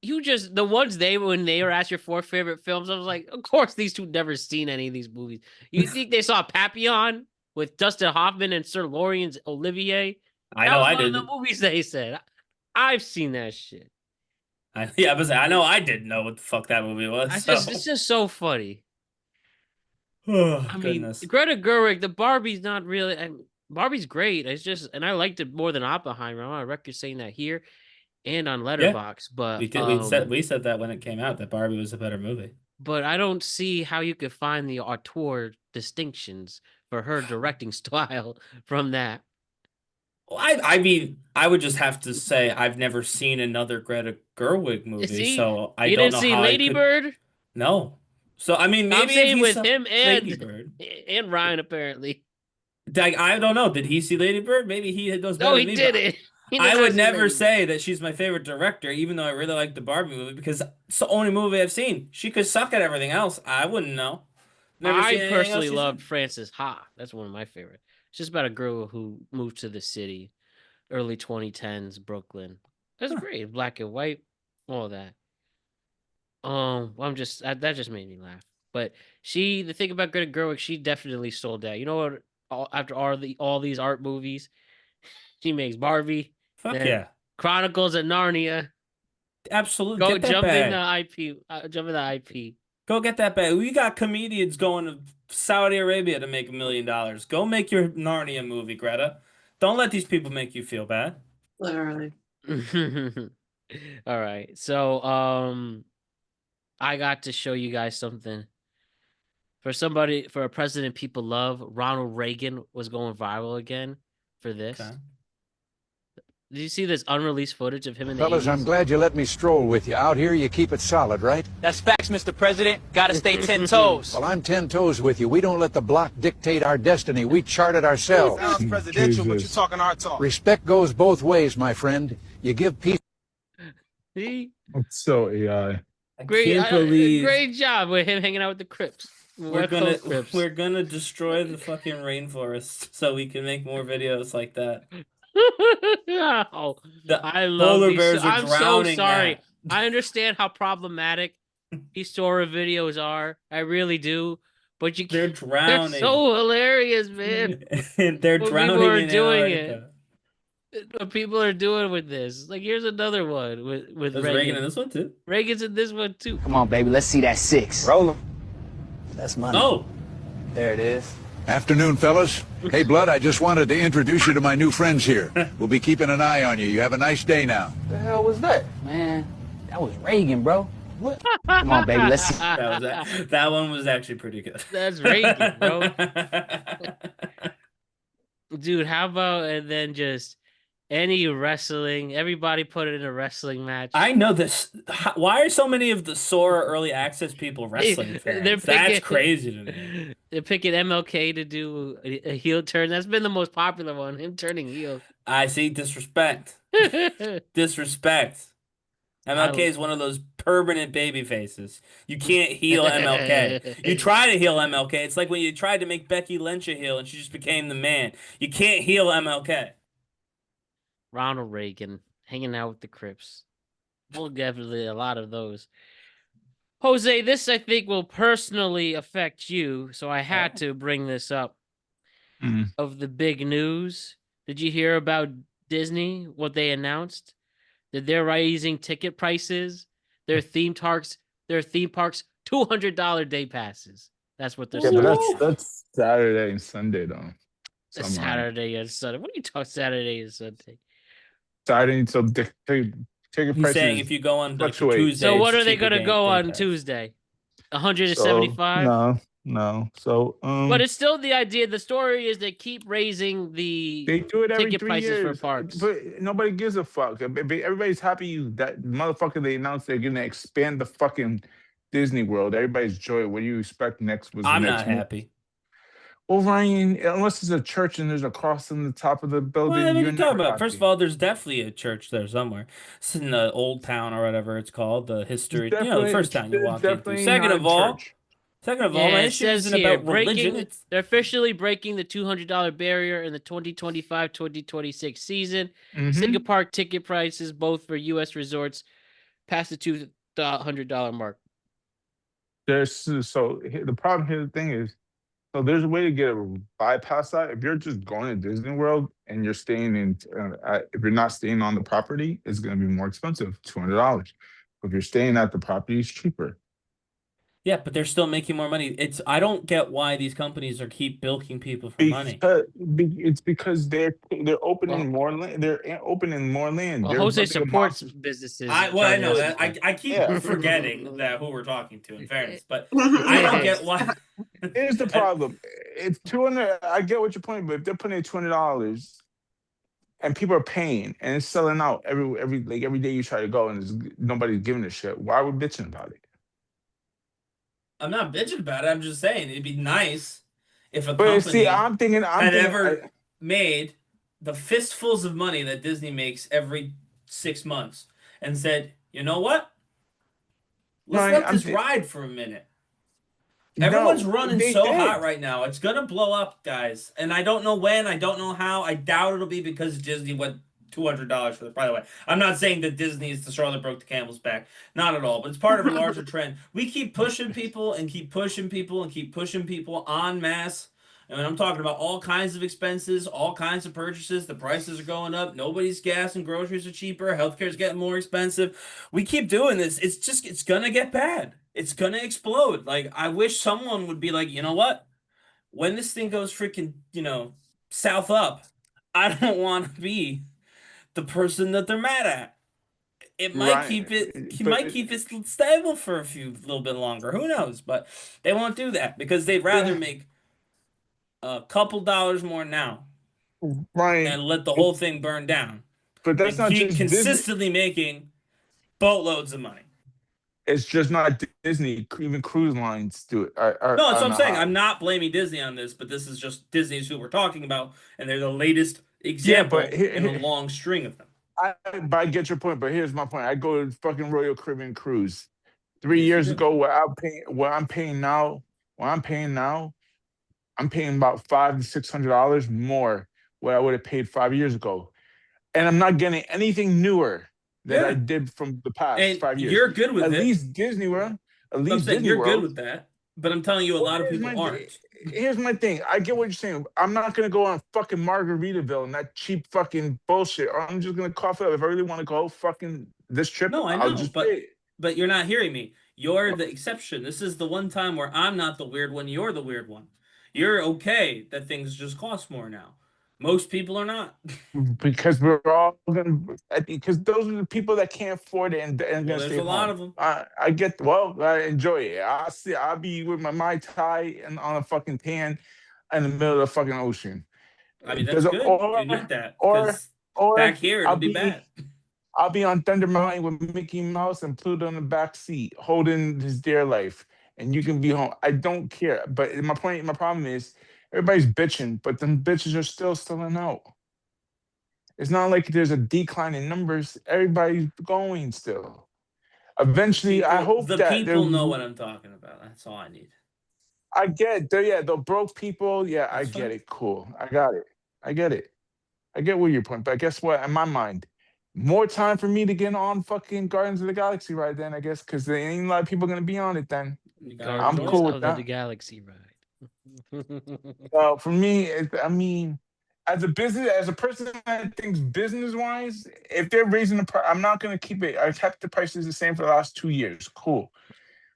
you just the ones when they were asked your 4 favorite films, I was like, of course these two never seen any of these movies. You think they saw Papillon with Dustin Hoffman and Sir Laurence Olivier? I That know was I one of did. the movies they said. I've seen that shit. Yeah, but I know I didn't know what the fuck that movie was. It's just so funny. Oh, I mean, goodness. Greta Gerwig, the Barbie's not really. Barbie's great. It's just, and I liked it more than Oppenheimer. I'm on record saying that here and on Letterboxd. But We said that when it came out that Barbie was a better movie. But I don't see how you could find the auteur distinctions for her directing style from that. Well, I mean, I would just have to say I've never seen another Greta Gerwig movie, See, so I you don't didn't know see how Lady I could. Bird? No. So I mean, I'm maybe if saying he with saw him Lady Bird. and Ryan apparently. I don't know. Did he see Lady Bird? Maybe he knows better No, than he me. But didn't. He did I not would see never Lady Bird. say that she's my favorite director, even though I really like the Barbie movie, because it's the only movie I've seen. She could suck at everything else. I wouldn't know. Never seen I anything else personally she's loved in. Frances Ha. That's one of my favorite. It's just about a girl who moved to the city, early 2010s Brooklyn. That's great, black and white, all that. That just made me laugh. But the thing about Greta Gerwig, she definitely sold out. You know what? After all these art movies, she makes Barbie, Fuck then yeah. Chronicles of Narnia. Absolutely. Go Get that jump in the bag. IP. Jump in the IP. Go get that bag. We got comedians going to Saudi Arabia to make $1 million. Go make your Narnia movie, Greta. Don't let these people make you feel bad. Literally. All right. So I got to show you guys something. For a president people love, Ronald Reagan was going viral again for this. Okay. Did you see this unreleased footage of him in the Fellas, 80s? I'm glad you let me stroll with you. Out here, you keep it solid, right? That's facts, Mr. President. Gotta stay 10 toes. Well, I'm 10 toes with you. We don't let the block dictate our destiny. We chart it ourselves. Sounds presidential, but you're talking our talk. Respect goes both ways, my friend. You give peace. See? It's so AI. Great job with him hanging out with the Crips. We're Crips. gonna destroy the fucking rainforest so we can make more videos like that. Oh, I love polar these. bears are I'm so drowning sorry. that. I understand how problematic these Sora videos are. I really do. But They're they're drowning. so hilarious, man. They're What drowning people are in doing Antarctica. What people are doing with this. Like, here's another one with There's Reagan. Reagan in this one too. Reagan's in this one too. Come on, baby. Let's see that 6. Roll 'em. That's money. Oh, There it is. Afternoon, fellas. Hey, Blood, I just wanted to introduce you to my new friends here. We'll be keeping an eye on you. You have a nice day now. The hell was that? Man, that was Reagan, bro. What? Come on, baby. Let's see. that one was actually pretty good. That's Reagan, bro. Dude, how about and then just any wrestling? Everybody put it in a wrestling match. I know this. Why are so many of the Sora early access people wrestling fans? That's crazy to me. They're picking MLK to do a heel turn. That's been the most popular one. Him turning heel. I see disrespect. Disrespect. MLK is one of those permanent baby faces. You can't heal MLK. You try to heal MLK. It's like when you tried to make Becky Lynch a heel and she just became the man. You can't heal MLK. Ronald Reagan hanging out with the Crips. Well, definitely a lot of those. Jose, this I think will personally affect you, so I had to bring this up. Of the big news, did you hear about Disney? What they announced? That they're raising ticket prices. Their theme parks $200 day passes. That's what they're Yeah, saying. but that's Saturday and Sunday though. Saturday and Sunday. What are you talking Saturday and Sunday? Saturday until ticket He's prices saying if you go on like, fluctuate. Tuesday. So what it's are they cheaper going to day- go day on pass. Tuesday? 175? No. So But it's still the idea. The story is they keep raising the they do it every ticket 3 prices years. for parks. But nobody gives a fuck. Everybody's happy that motherfucker they announced they're gonna expand the fucking Disney World. Everybody's joy. What do you expect next? I'm the not next move? happy. Well, Ryan, unless it's a church and there's a cross on the top of the building, What are you you're talking never about? First of happy. all, there's definitely a church there somewhere. It's in the old town or whatever it's called, the history. You know, the first town you walk into. Definitely Second not of a all, church. Second of all, my it issue says isn't here, about religion. they're officially breaking the $200 barrier in the 2025-2026 season. Single park ticket prices, both for U.S. resorts, past the $200 mark. The problem here, the thing is, so there's a way to get a bypass that. If you're just going to Disney World and you're staying in, if you're not staying on the property, it's going to be more expensive, $200. If you're staying at the property, it's cheaper. Yeah, but they're still making more money. I don't get why these companies keep bilking people for money. It's because they're opening more land. They're opening more land. Well, Jose supports businesses. I know that. I keep forgetting that who we're talking to, in fairness, but I don't get why. Here's the problem. It's 200. I get what you're pointing, but if they're putting in $200 and people are paying and it's selling out every day you try to go and nobody's giving a shit, why are we bitching about it? I'm not bitching about it. I'm just saying it'd be nice if a company had made the fistfuls of money that Disney makes every 6 months and said, you know what? Let's let this ride for a minute. Everyone's running so hot right now. It's going to blow up, guys. And I don't know when. I don't know how. I doubt it'll be because Disney went $200 for this. By the way, I'm not saying that Disney is the straw that broke the camel's back. Not at all. But it's part of a larger trend. We keep pushing people and keep pushing people and keep pushing people en masse. And I'm talking about all kinds of expenses, all kinds of purchases. The prices are going up. Nobody's gas and groceries are cheaper. Healthcare is getting more expensive. We keep doing this. It's going to get bad. It's going to explode. Like, I wish someone would be like, you know what? When this thing goes freaking, south up, I don't want to be the person that they're mad at. It might keep it stable for a little bit longer. Who knows? But they won't do that because they'd rather make a couple dollars more now, and let the whole thing burn down. But that's not just consistently making boatloads of money. It's just not Disney. Even cruise lines do it. No, that's what I'm saying. I'm not blaming Disney on this, but this is just Disney's who we're talking about, and they're the latest example in a long string of them. I get your point, but here's my point. I go to fucking Royal Caribbean Cruise 3 years ago. What I'm paying now, I'm paying about $500 to $600 more what I would have paid 5 years ago, and I'm not getting anything newer that I did from the past 5 years. You're good with it. At least Disney World. You're good with that. But I'm telling you, a lot of people aren't. Here's my thing. I get what you're saying. I'm not going to go on fucking Margaritaville and that cheap fucking bullshit. Or I'm just going to cough it up. If I really want to go fucking this trip, no, I know, I'll just pay it. But you're not hearing me. You're the exception. This is the one time where I'm not the weird one. You're the weird one. You're okay that things just cost more now. Most people are not. Because we're all going to, because those are the people that can't afford it and there's a lot of them. I enjoy it. I'll be with my Mai Tai and on a fucking tan in the middle of the fucking ocean. I mean, that's good. You need that. Or back here, it'll be bad. I'll be on Thunder Mountain with Mickey Mouse and Pluto in the back seat, holding his dear life. And you can be home. I don't care. But my problem is, everybody's bitching, but them bitches are still selling out. It's not like there's a decline in numbers. Everybody's going still. Eventually, I hope the people know what I'm talking about. That's all I need. I get it. The broke people. Yeah, I get it. Cool. I got it. I get it. I get where you're pointing. But guess what? In my mind, more time for me to get on fucking Guardians of the Galaxy ride then, I guess, because there ain't a lot of people going to be on it then. I'm cool with that. The Galaxy ride. Well, for me, as a person that thinks business-wise, if they're raising the price, I'm not going to keep it. I kept the prices the same for the last 2 years. Cool.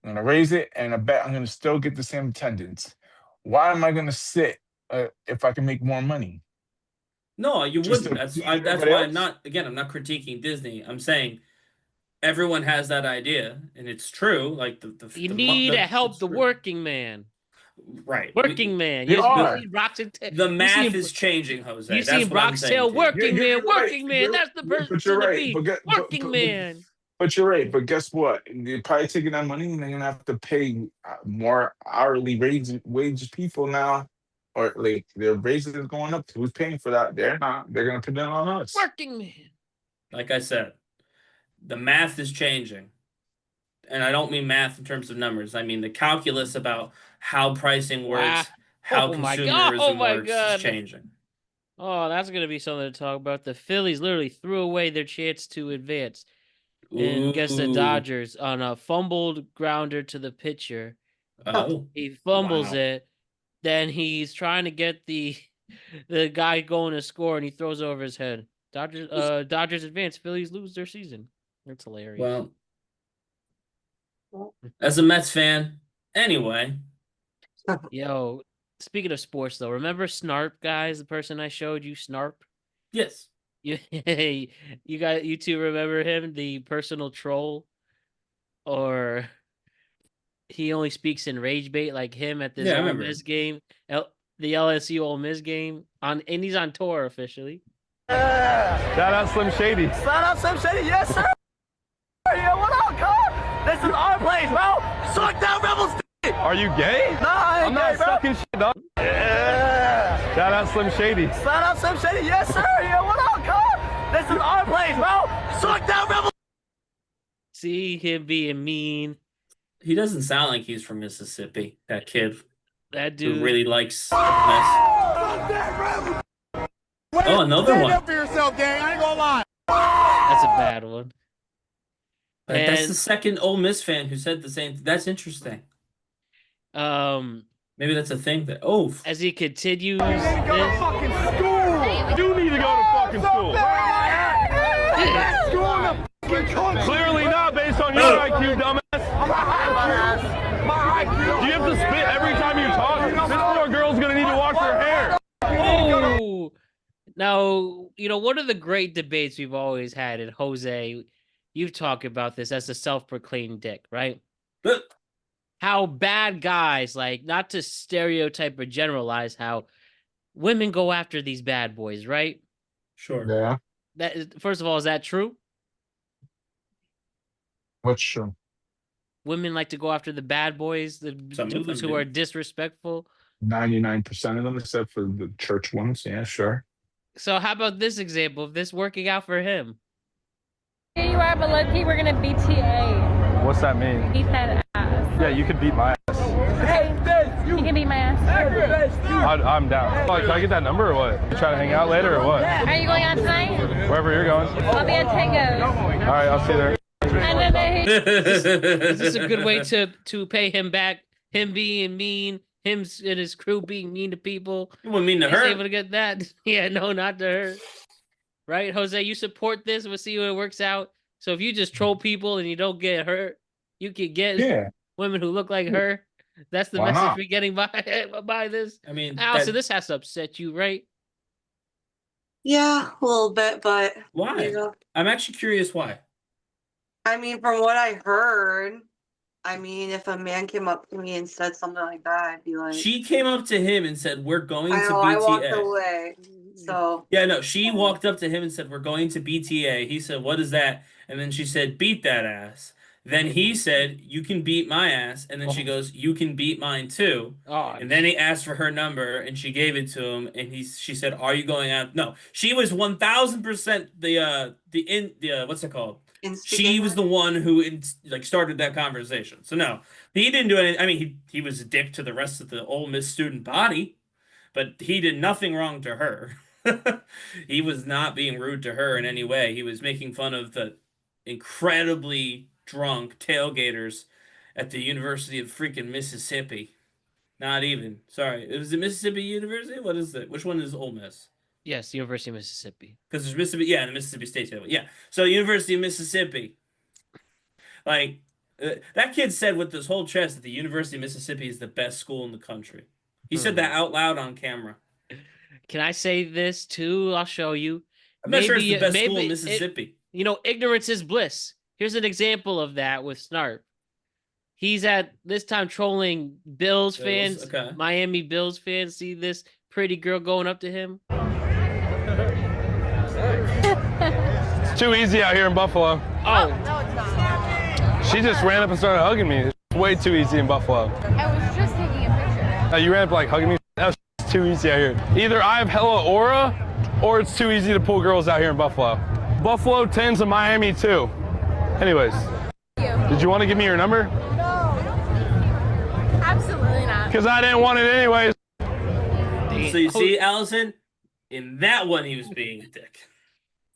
I'm going to raise it, and I bet I'm going to still get the same attendance. Why am I going to sit if I can make more money? No, you wouldn't. That's why I'm not critiquing Disney. I'm saying everyone has that idea, and it's true. Like you need to help the working man. Right. Working man. The math is changing, Jose. You see Roxdale, working man. That's the person to be. Working man. But you're right. But guess what? They're probably taking that money and they're going to have to pay more hourly wage people now. Or like their raises is going up. Who's paying for that? They're not. They're going to put it on us. Working man. Like I said, the math is changing. and I don't mean math in terms of numbers. I mean the calculus about how pricing works, how consumerism works is changing. Oh, that's going to be something to talk about. The Phillies literally threw away their chance to advance against the Dodgers on a fumbled grounder to the pitcher. Oh. He fumbles it. Then he's trying to get the guy going to score, and he throws over his head. Dodgers advance. Phillies lose their season. That's hilarious. Well, as a Mets fan, anyway. Yo, speaking of sports, though, remember Snarp, guys? The person I showed you, Snarp? Yes. You two remember him, the personal troll? Or he only speaks in rage bait like him at this Ole Miss game, the LSU Ole Miss game, and he's on tour officially. Shout out Slim Shady. Shout out Slim Shady, yes sir. Yeah, what up, cuz? This is our place, bro. Suck down Rebels. Are you gay? Nah, I'm not sucking shit, dog. Yeah. Shout out Slim Shady. Shout out Slim Shady, yes sir. Yeah, what up, cuz? This is our place, bro. Suck down Rebels. See him being mean. He doesn't sound like he's from Mississippi. That kid. That dude who really likes mess. Oh, another one. Stand up for yourself, gang. I ain't gonna lie. That's a bad one. That's the second Ole Miss fan who said the same. That's interesting. Maybe that's a thing that. Oh, as he continues, you need to go to fucking school. You need to go to fucking school. Clearly not based on your IQ, dumbass. My IQ. Do you have to spit every time you talk? This poor girl's gonna need to wash her hair. Oh, now one of the great debates we've always had, and Jose, you've talked about this as a self-proclaimed dick, right? How bad guys, like, not to stereotype or generalize, how women go after these bad boys, right? Sure. Yeah. That first of all, is that true? What's true? Women like to go after the bad boys, the dudes who are disrespectful. 99% of them, except for the church ones. Yeah, sure. So how about this example of this working out for him? Here you are, but low-key, we're gonna BTA. What's that mean? Beat that ass. Yeah, you could beat my ass. Hey, you can beat my ass. I'm down. Can I get that number or what? You try to hang out later or what? Are you going out tonight? Wherever you're going. I'll be at Tango's. All right, I'll see you there. Is this a good way to pay him back? Him being mean, him and his crew being mean to people. You wouldn't mean to her. Able to get that? Yeah, no, not to her. Right, Jose? You support this? We'll see when it works out. So if you just troll people and you don't get hurt, you can get women who look like her. That's the message we're getting by this. I mean, Allison, this has to upset you, right? Yeah, a little bit, but why? I'm actually curious why. I mean, from what I heard, if a man came up to me and said something like that, I'd be like... She came up to him and said, we're going to BTA. I walked away, so... Yeah, no, she walked up to him and said, we're going to BTA. He said, what is that? And then she said, beat that ass. Then he said, you can beat my ass. And then she goes, you can beat mine too. And then he asked for her number and she gave it to him. And she said, are you going out? No, she was 1000% the what's it called? She was the one who started that conversation. So no, he didn't do anything. I mean, he was a dick to the rest of the Ole Miss student body, but he did nothing wrong to her. He was not being rude to her in any way. He was making fun of the incredibly drunk tailgaters at the University of freaking Mississippi. Not even. Sorry. It was the Mississippi University? What is it? Which one is Ole Miss? Yes, University of Mississippi. Because there's Mississippi, yeah, the Mississippi State Tailgate. Yeah. So University of Mississippi. Like, that kid said with his whole chest that the University of Mississippi is the best school in the country. He said that out loud on camera. Can I say this too? I'll show you. I'm not sure it's the best school in Mississippi. Ignorance is bliss. Here's an example of that with Snarp. He's at this time trolling Bills fans, Miami Bills fans. See this pretty girl going up to him? It's too easy out here in Buffalo. Oh. No, it's not. She just ran up and started hugging me. It's way too easy in Buffalo. I was just taking a picture. You ran up like hugging me? That was too easy out here. Either I have hella aura, or it's too easy to pull girls out here in Buffalo. Buffalo 10's a Miami too. Anyways. Thank you. Did you want to give me your number? No. Absolutely not. Because I didn't want it anyways. So you see, Allison, in that one he was being a dick.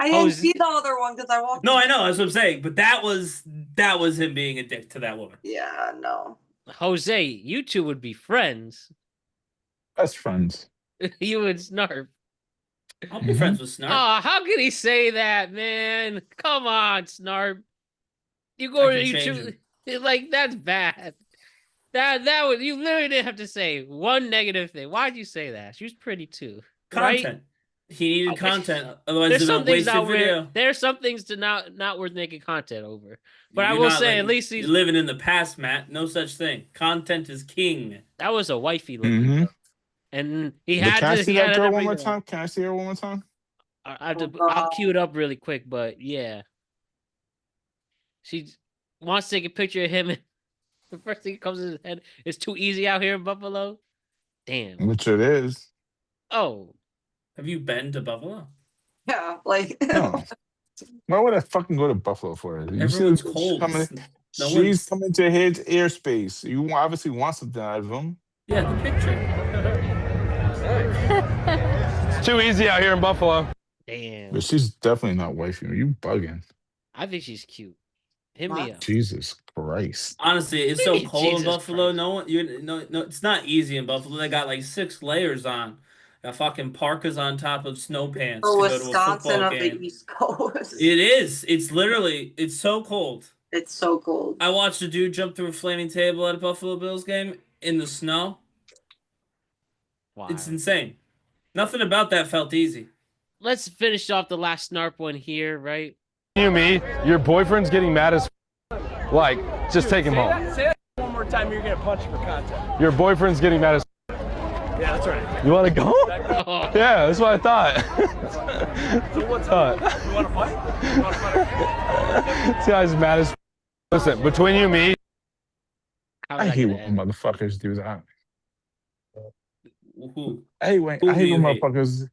I didn't see the other one because I walked. No, I know, that's what I'm saying. But that was him being a dick to that woman. Yeah, no. Jose, you two would be friends. Best friends. You and Snarp. I'll be friends with Snarp. Oh, how could he say that, man? Come on, Snarp. You go to YouTube. Like, that's bad. That was, you literally didn't have to say one negative thing. Why'd you say that? She was pretty too. Content. Right? He needed content. Otherwise, there's it's a wasted video. There's some things to not worth making content over. But I You're will not say, like- at least he's you're living in the past, Matt. No such thing. Content is king. that was a wifey looking, and he had Can I to. see He that had girl to one bring more it up. time? Can I see her one more time? I'll cue it up really quick, but yeah, she wants to take a picture of him. And the first thing that comes in his head is too easy out here in Buffalo. Damn. Which it is. Oh, Have you been to Buffalo? Yeah, like. No. Why would I fucking go to Buffalo for it? You see Everyone's she's cold. coming- No she's one's- coming to his airspace. You obviously want something out of him. Yeah, the picture. It's too easy out here in Buffalo. damn. But she's definitely not wifey. Are you bugging? I think she's cute. Hit me What? up. Jesus Christ. Honestly, it's so cold in Jesus Buffalo. Christ. No one, no, it's not easy in Buffalo. They got like 6 layers on. Got fucking parkas on top of snow pants The to go to a Wisconsin football of game. the East Coast. It is. It's literally. It's so cold. It's so cold. I watched a dude jump through a flaming table at a Buffalo Bills game in the snow. Wow. It's insane. Nothing about that felt easy. Let's finish off the last Snarp one here, right? You, me, your boyfriend's getting mad as like, just take him home. Say that one more time, you're gonna punch for content. Your boyfriend's getting mad as Yeah, that's right. You want to go? Oh, Yeah, that's what I thought. So what's up? You wanna fight? You wanna fight? This guy's mad as Listen, between you and me, how I is that hate gonna when end? motherfuckers do that. Who? I hate when Who do when you hate? motherfuckers.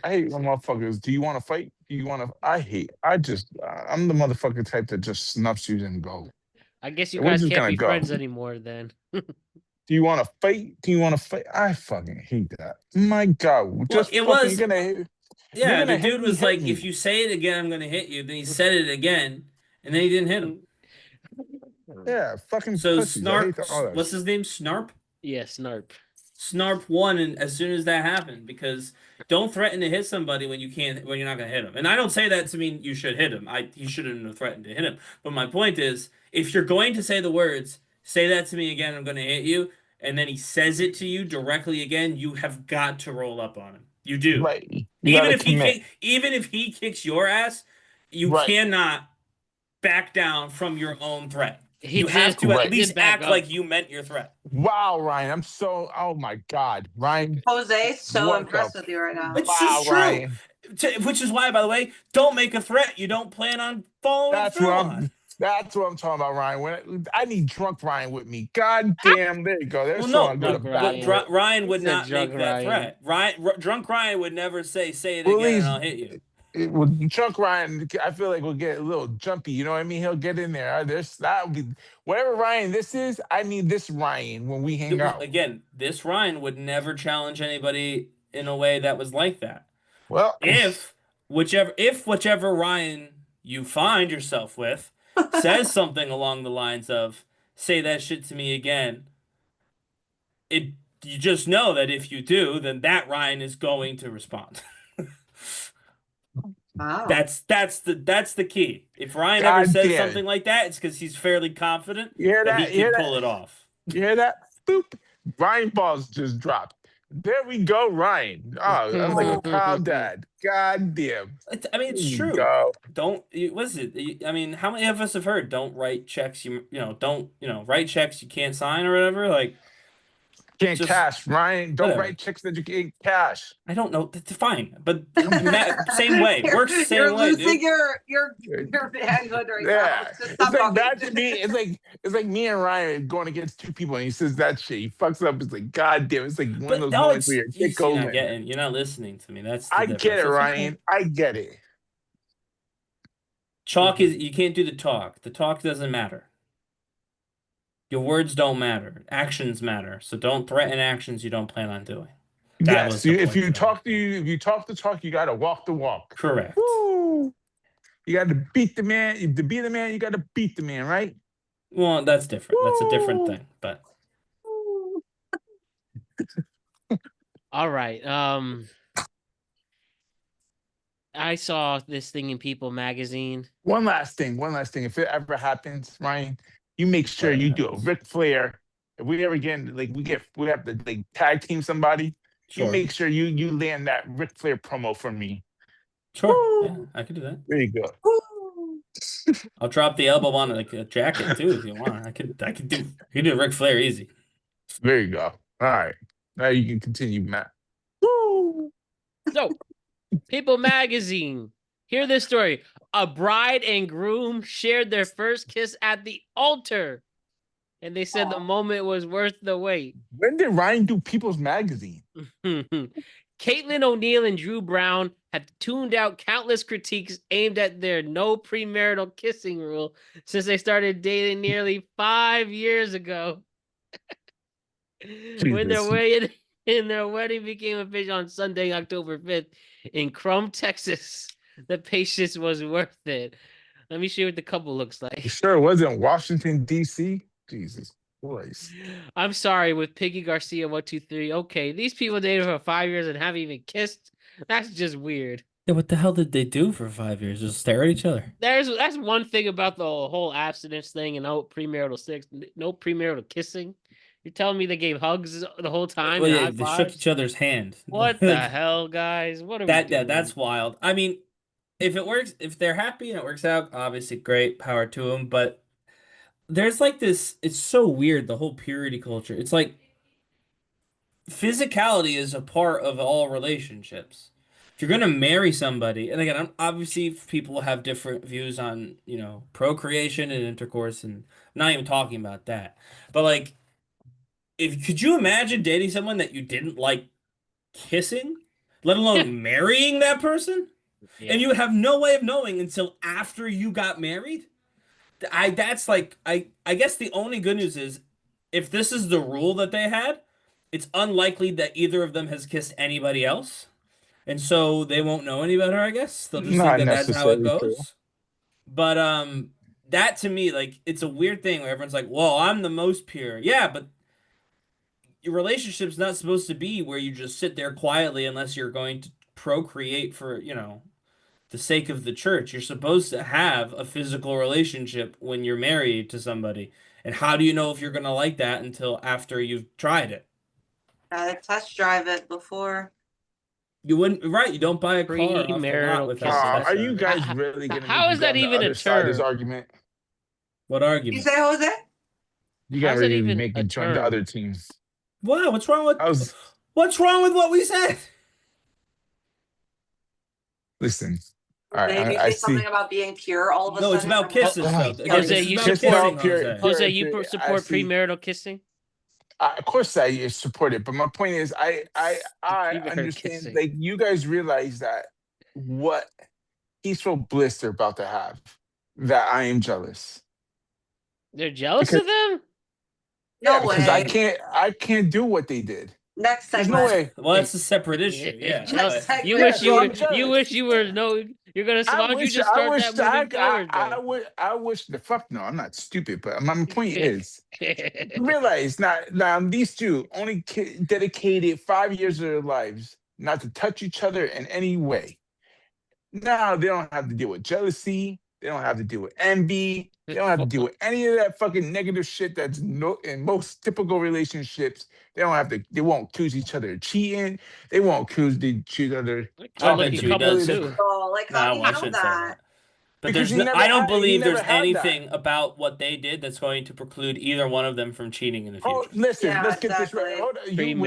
I hate when motherfuckers. Do you want to fight? Do you want to? I'm the motherfucker type that just snuffs you and go. I guess you We're guys just can't gonna be go. friends anymore then. Do you want to fight? Do you want to fight? I fucking hate that. My God, just it fucking, was- you're gonna hit. Yeah, You're the gonna hit dude me, was hit like, me. if you say it again, I'm gonna hit you. Then he said it again, and then he didn't hit him. Yeah, fucking So pussies. I hate all Snarp, that what's his name? Snarp? Yeah, Snarp. Snarp won, and as soon as that happened, because don't threaten to hit somebody when you're not gonna hit him. And I don't say that to mean you should hit him. He shouldn't have threatened to hit him. But my point is, if you're going to say the words, say that to me again, I'm gonna hit you, and then he says it to you directly again, you have got to roll up on him. You do. Right. You Even gotta if commit. even if he kicks your ass, you Right. cannot back down from your own threat. He You have did- to Right. at least back act up. like you meant your threat. Wow, Ryan, I'm so. Oh my God, Ryan. Jose's so What impressed the- with you right now. It's Wow, just true. Ryan. Which is why, by the way, don't make a threat you don't plan on following That's through what on. I'm. That's what I'm talking about, Ryan. When I need drunk Ryan with me. God damn, there you go. There's Well, someone no, I'm Drunk gonna Ryan. battle with. Ryan would He said not make drunk that Ryan. threat. Drunk Ryan would never say it Well, again he's- and I'll hit you. With drunk Ryan, I feel like we'll get a little jumpy. You know what I mean? He'll get in there. That would be whatever Ryan this is. I need this Ryan when we hang out. Again, this Ryan would never challenge anybody in a way that was like that. Well, If whichever Ryan you find yourself with says something along the lines of "say that shit to me again," you just know that if you do, then that Ryan is going to respond. Wow. That's the key. If Ryan God ever says damn it. something like that, it's because he's fairly confident You hear that that? he You hear can that? pull it off. You hear that? Boop. Ryan balls just dropped. There we go, Ryan. Oh, I'm like a proud dad. God damn. I mean, it's There you true. go. What is it? I mean, how many of us have heard don't write checks don't write checks you can't sign or whatever? Like, Can't Just- cash, Ryan. Don't whatever. write checks that you can't cash. I don't know. That's fine, but same way. Works the same You're way, losing dude. your manhood right now. Yeah, Just it's stop like talking. that to me. It's like me and Ryan going against two people, and he says that shit. He fucks up. It's like, God damn. It's like one of But those no, moments it's where your kid goes in. you're not listening to me. That's the I difference. get it, It's okay. Ryan. I get it. Chalk is you can't do the talk. The talk doesn't matter. Your words don't matter. Actions matter. So don't threaten actions you don't plan on doing. That Yes, was the if point you that I talk if you talk the talk, you gotta walk the walk. Correct. Woo! You gotta beat the man. To be the man, you gotta beat the man, right? Well, that's different. That's a different Woo! thing. But All right. I saw this thing in People magazine. One last thing. If it ever happens, Ryan, you make sure Whatever you do a happens. Ric Flair. If we ever get we have to like tag team somebody. Sure. You make sure you land that Ric Flair promo for me. Sure. Yeah, I could do that. There you go. I'll drop the elbow on like a jacket too if you want. I could do Ric Flair easy. There you go. All right. Now you can continue, Matt. So, People magazine. Hear this story. A bride and groom shared their first kiss at the altar. And they said the moment was worth the wait. When did Ryan do People's Magazine? Caitlin O'Neill and Drew Brown have tuned out countless critiques aimed at their no premarital kissing rule since they started dating nearly 5 years ago. When their wedding became official on Sunday, October 5th in Crum, Texas, the patience was worth it. Let me show you what the couple looks like. You sure it wasn't Washington, D.C.? Jesus Christ. I'm sorry, with Piggy Garcia 123. Okay, these people dated for 5 years and haven't even kissed. That's just weird. Yeah, what the hell did they do for 5 years? Just stare at each other. That's one thing about the whole abstinence thing and no premarital sex, no premarital kissing. You're telling me they gave hugs the whole time? Well, and yeah, high they fives? shook each other's hand. What the hell, guys? What are we doing? Yeah, that's wild. I mean, if it works, if they're happy and it works out, obviously great, power to them. But there's like this, it's so weird, the whole purity culture. It's like physicality is a part of all relationships. If you're gonna marry somebody, and again, obviously people have different views on, procreation and intercourse, and I'm not even talking about that. But like, could you imagine dating someone that you didn't like kissing, let alone marrying that person? Yeah. And you would have no way of knowing until after you got married? I guess the only good news is if this is the rule that they had, it's unlikely that either of them has kissed anybody else. And so they won't know any better, I guess. They'll just think that that's how it goes. True. But that to me, like, it's a weird thing where everyone's like, well, I'm the most pure. Yeah, but your relationship's not supposed to be where you just sit there quietly unless you're going to procreate for, the sake of the church. You're supposed to have a physical relationship when you're married to somebody. And how do you know if you're going to like that until after you've tried it? Test drive it before. You wouldn't, right? You don't buy a car off the lot without Are you guys really going to how is that even a term? This argument? What argument? You say, Jose? You got to really make it join the other teams. Wow, what's wrong with what we said? Listen. Maybe say something about being pure all of a sudden. No, it's about kisses. Jose, you support premarital kissing? Of course I support it, but my point is I understand, like, you guys realize that what peaceful bliss they're about to have, that I am jealous. They're jealous of them? No way. Because I can't do what they did. Next segment. There's no way. Well, that's a separate issue. Yeah. You wish you were you're gonna why don't you just start that moving forward? I wish the fuck no, I'm not stupid, but my point is realize now these two only dedicated 5 years of their lives not to touch each other in any way. Now they don't have to deal with jealousy, they don't have to deal with envy, they don't have to deal with any of that fucking negative shit that's in most typical relationships. They won't accuse each other of cheating. They won't accuse each other. Oh, like how do you know that? But I don't believe there's anything about what they did that's going to preclude either one of them from cheating in the future. Oh, listen, let's get this right. Hold on. I think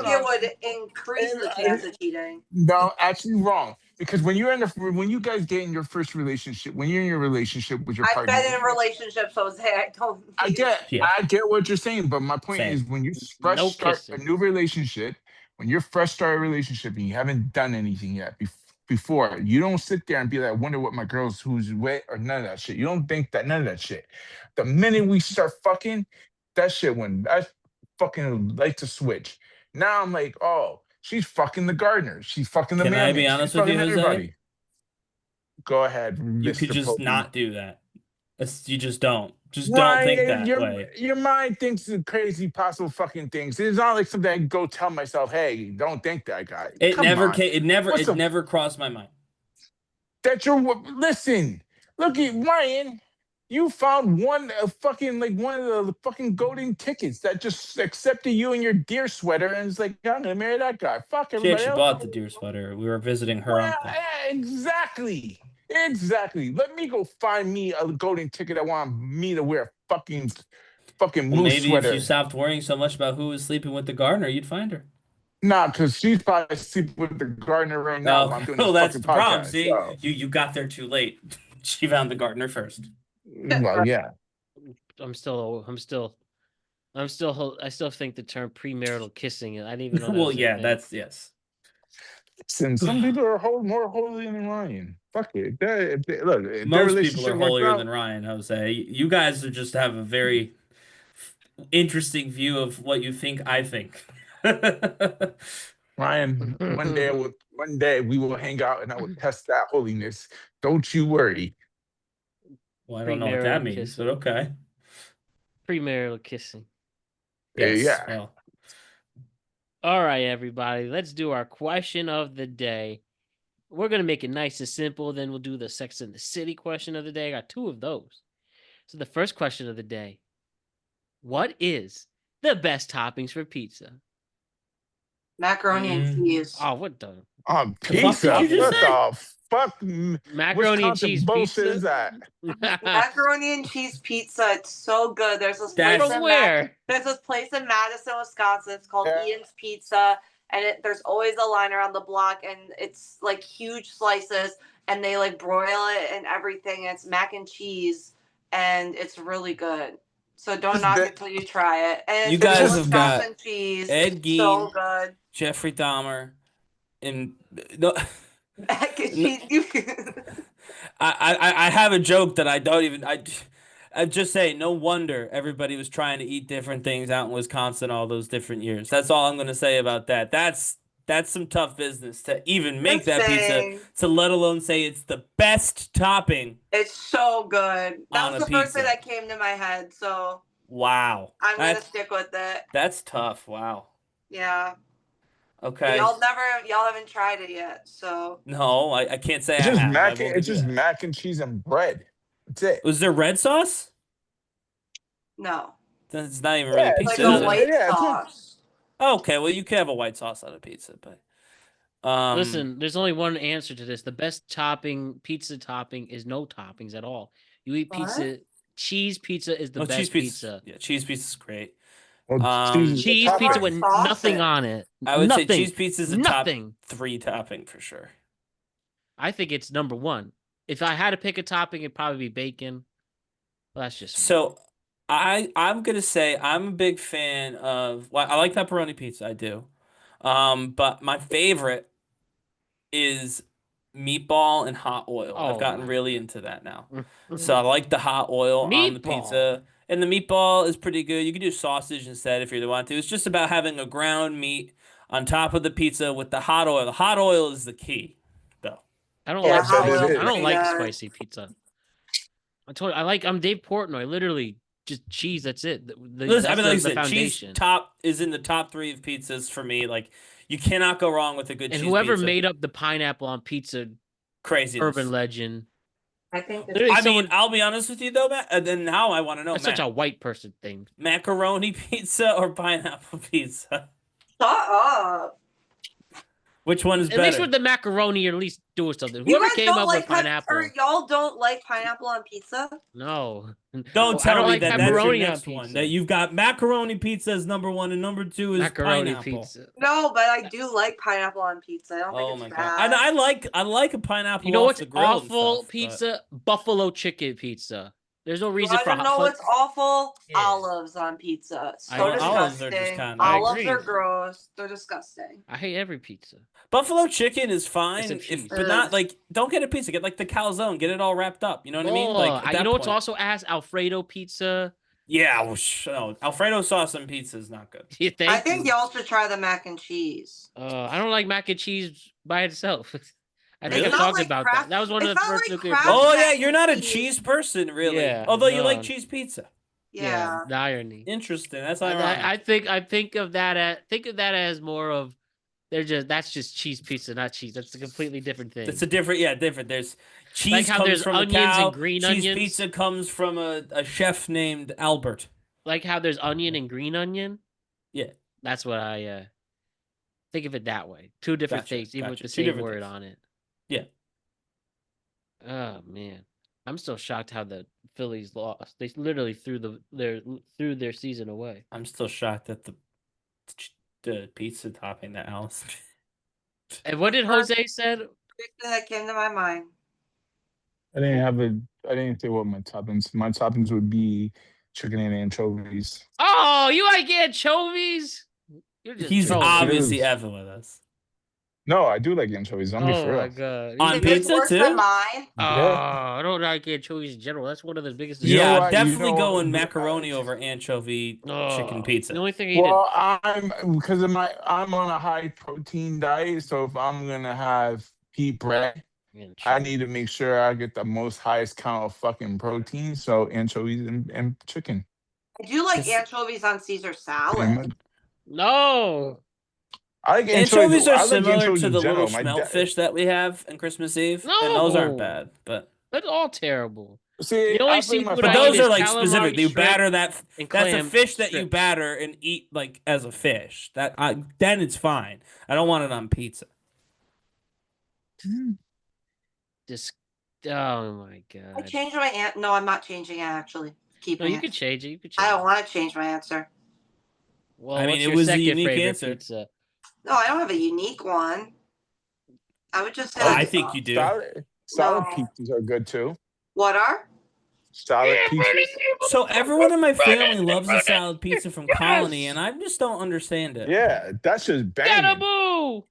it would increase the chance of cheating. No, actually wrong. Because when you guys get in your first relationship, when you're in your relationship with your partner, I've been in relationships, Jose. I get what you're saying, but my point is when you start a new relationship, when you're fresh start a relationship and you haven't done anything yet, before. You don't sit there and be like, I wonder what my girl's who's wet or none of that shit. You don't think that none of that shit. The minute we start fucking, that shit went. I fucking like to switch. Now I'm like, oh, she's fucking the gardener. She's fucking the Can I mailman. be She's honest with fucking you, Jose? everybody. Go ahead, You Mr. could just Pope. not do that. You just don't. Just don't think Ryan, that way. your mind thinks of crazy possible fucking things. It's not like something I can go tell myself, hey, don't think that guy. It Come never on. came. It What's the- never crossed my mind. That you're listen. Look at Ryan. You found one of the fucking golden tickets that just accepted you in your deer sweater and it's like, I'm gonna marry that guy. Fuck She everybody actually else. bought the deer sweater. We were visiting her Well, uncle. yeah, exactly. Let me go find me a golden ticket. I want me to wear a fucking Well, moose maybe sweater. if you stopped worrying so much about who was sleeping with the gardener, you'd find her. Nah, because she's probably sleeping with the gardener right now. While I'm doing this that's fucking the problem. podcast. See, So, you got there too late. She found the gardener first. well, yeah. I still think the term premarital kissing. I didn't even know. That Well, was a yeah, thing. that's yes. Listen, some people are more holy than Ryan. Fuck it. If their Most people relationship are works holier out- than Ryan, Jose. You guys just have a very interesting view of what you think I think. Ryan, one day we will hang out and I will test that holiness. Don't you worry. Well, I don't know what that means, kissing. but okay. Premarital kissing. Yes. Yeah. Well, All right, everybody. Let's do our question of the day. We're gonna make it nice and simple. Then we'll do the Sex and the City question of the day. I got 2 of those. So the first question of the day: what is the best toppings for pizza? Macaroni and cheese. Oh, what the? On The fuck pizza? did you just What say? the fuck? Macaroni and Wisconsin cheese bullshit pizza? is that? Macaroni and cheese pizza. It's so good. There's this place From where? there's this place in Madison, Wisconsin. It's called Ian's Pizza, and there's always a line around the block, and it's like huge slices, and they like broil it and everything. And it's mac and cheese, and it's really good. So don't knock it till you try it. And You it's guys Wisconsin have got cheese. Ed It's Gein, so good. Jeffrey Dahmer, and no, Mac and cheese. I have a joke that I don't even I just say no wonder everybody was trying to eat different things out in Wisconsin all those different years. That's all I'm gonna say about that. That's some tough business to even make that pizza, to let alone say it's the best topping. It's so good. That On was a the first thing pizza. that came to my head. So Wow. I'm gonna stick with it. That's tough. Wow. Yeah. Okay. Y'all haven't tried it yet, so No, I can't say It's I just have. mac. It's just mac and cheese and bread. That's it. Was there red sauce? no. Then it's not even really It's pizza. like is a it? white Yeah, it's sauce. Okay, well you can have a white sauce on a pizza, but Listen, there's only one answer to this. The best pizza topping is no toppings at all. You eat pizza, cheese pizza is the well, best cheese pizza. Yeah, cheese pizza is great. Well, Cheese pizza with Sauce nothing it. on it. I would nothing. say cheese pizza is a top nothing. 3 topping for sure. I think it's number 1. If I had to pick a topping, it'd probably be bacon. Well, that's just So I'm gonna say I'm a big fan of. Well, I like pepperoni pizza. I do, but my favorite is meatball and hot oil. I've gotten really into that now. So I like the hot oil on the pizza. And the meatball is pretty good. You can do sausage instead if you really want to. It's just about having a ground meat on top of the pizza with the hot oil. The hot oil is the key, though. I don't Yeah, like hot spicy. oil's I don't pretty like good. spicy pizza. I'm Dave Portnoy. Literally just cheese. That's it. Listen, I mean, like I said, cheese foundation. is in the top 3 of pizzas for me. Like, you cannot go wrong with a good And cheese whoever pizza. made up the pineapple on pizza, crazy urban legend. I think Literally I mean, I'll be honest with you though, Matt. And then now I want to know, That's Matt, such a white person thing. macaroni pizza or pineapple pizza? Shut up. Which one is At better? least with the macaroni, you're at least doing something. You Whoever guys came don't up like with pineapple. y'all don't like pineapple on pizza? No. Don't I tell don't me like that that's your pepperoni on next one. pizza. That you've got macaroni pizza as number 1 and number 2 is Macaroni pineapple. pizza. No, but I do like pineapple on pizza. I don't Oh think my it's god! bad. I like a pineapple. You know off what's the grill and awful stuff, pizza? Buffalo chicken pizza. There's no You reason for want to know what's awful? Yeah. Olives on pizza. I So know. Olives are disgusting. just kinda- I Olives agree. are gross. They're disgusting. I hate every pizza. Buffalo chicken is fine, Except cheese. but not like don't get a pizza. Get like the calzone. Get it all wrapped up. You know what I mean? Like at you that know what's point. also ass? Alfredo pizza. Yeah, well, no, Alfredo sauce on pizza is not good. You think? I think y'all should try the mac and cheese. I don't like mac and cheese by itself. I think It's I've not talked like about Kraft- that. That was one of it's the not first like nuclear Kraft bombs. Oh yeah, mac you're and not a cheese. cheese person, really. Yeah, Although you no. like cheese pizza. Yeah. The irony. Interesting. That's ironic. I think of that as more of that's just cheese pizza, not cheese. That's a completely different thing. It's a different, different. There's cheese Like how comes there's from a onions cow. and green cheese onions. pizza comes from a chef named Albert. Like how there's onion and green onion. Yeah, that's what I think of it that way. Two different things, even with the same word on it. Yeah. Oh man, I'm still shocked how the Phillies lost. They literally threw their season away. I'm still shocked at the pizza topping that Alice. And what did Jose said? That came to my mind. I didn't say what my toppings. My toppings would be chicken and anchovies. Oh, you like anchovies? You're just He's trolling. obviously effing with us. No, I do like anchovies. I'm be for Oh real. my god! On pizza Worse too? than mine. I don't like anchovies in general. That's one of the biggest. You know Yeah, what? definitely You know going what? macaroni over anchovy chicken pizza. The only thing I eat Well, I'm on a high protein diet, so if I'm gonna have pea bread, I need to make sure I get the most highest count of fucking protein. So anchovies and chicken. I do like anchovies on Caesar salad. No. I like Anchovies are I like similar anchovies to in the little general. My smelt dad- fish that we have on Christmas Eve, and those aren't No. bad. But That's all terrible. See, The only I think seafood my I But eat those is are like calamari, specific. You shrimp, batter that. and That's a clam fish that you strips. batter and eat like as a fish. Then it's fine. I don't want it on pizza. Just oh my I god. changed my answer. No, I'm not changing it actually. No, Keeping you it. could change it. You could change I don't it. want to change my answer. Well, I mean, what's it your was a second unique favorite answer. pizza? No, I don't have a unique one. I would just say. Oh, like, I think you do. Salad No. pizzas are good too. What are? Salad pizzas. So everyone in my family loves the salad pizza from Colony, and I just don't understand it. Yeah, that's just banging. Boo!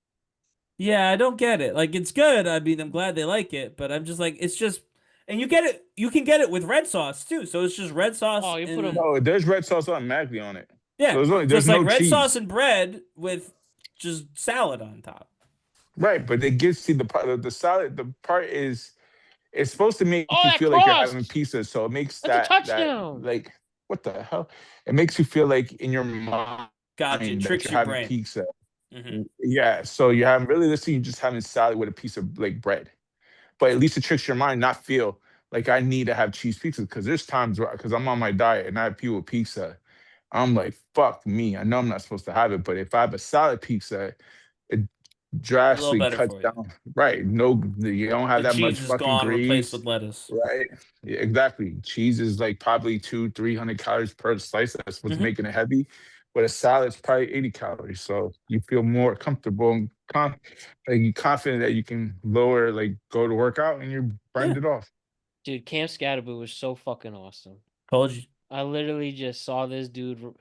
Yeah, I don't get it. Like, it's good. I mean, I'm glad they like it, but I'm just like, it's just, and you get it. You can get it with red sauce too. So it's just red sauce. Oh, you put and- them. No, there's red sauce automatically on it. Yeah, So so there's it's like no red cheese. sauce and bread with just salad on top. Right, but it gives you the part. The salad. The part is. It's supposed to make Oh, you that feel like you're crust! having pizza, so it makes That's a that touchdown. like what the hell? It makes you feel like in your mind Gotcha. that Tricks you're your having brain. pizza. Mhm. Yeah, so you have really you're just having salad with a piece of like bread, but at least it tricks your mind not feel like I need to have cheese pizza because there's times where because I'm on my diet and I have people with pizza, I'm like fuck me. I know I'm not supposed to have it, but if I have a salad pizza, it drastically better cuts for you. down. Right, no, you don't have The that much cheese is fucking gone, grease. replaced with lettuce. Right. Yeah, exactly. Cheese is like probably 200-300 calories per slice. That's what's Mhm. making it heavy. But a salad's probably 80 calories. So you feel more comfortable and you're confident that you can lower, like go to work out and you burned it off. Dude, Camp Scatterboo was so fucking awesome. Told you. I literally just saw this dude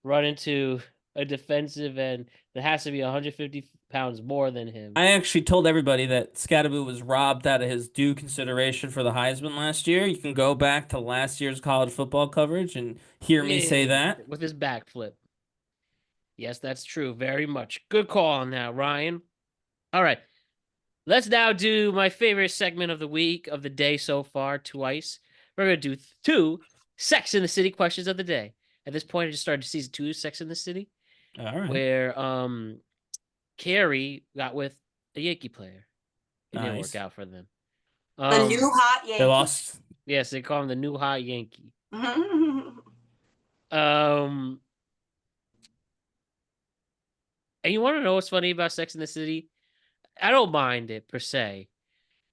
run into a defensive end that has to be 150 pounds more than him. I actually told everybody that Scatterboo was robbed out of his due consideration for the Heisman last year. You can go back to last year's college football coverage and hear me say that. With his backflip. Yes, that's true. Very much. Good call on that, Ryan. All right. Let's now do my favorite segment of the week, of the day so far, twice. We're going to do 2 Sex in the City questions of the day. At this point, I just started season 2 of Sex in the City. All right. Where Carrie got with a Yankee player. It didn't Nice. work out for them. The new hot Yankee. They lost. Yes, they call him the new hot Yankee. And you want to know what's funny about Sex in the City? I don't mind it per se.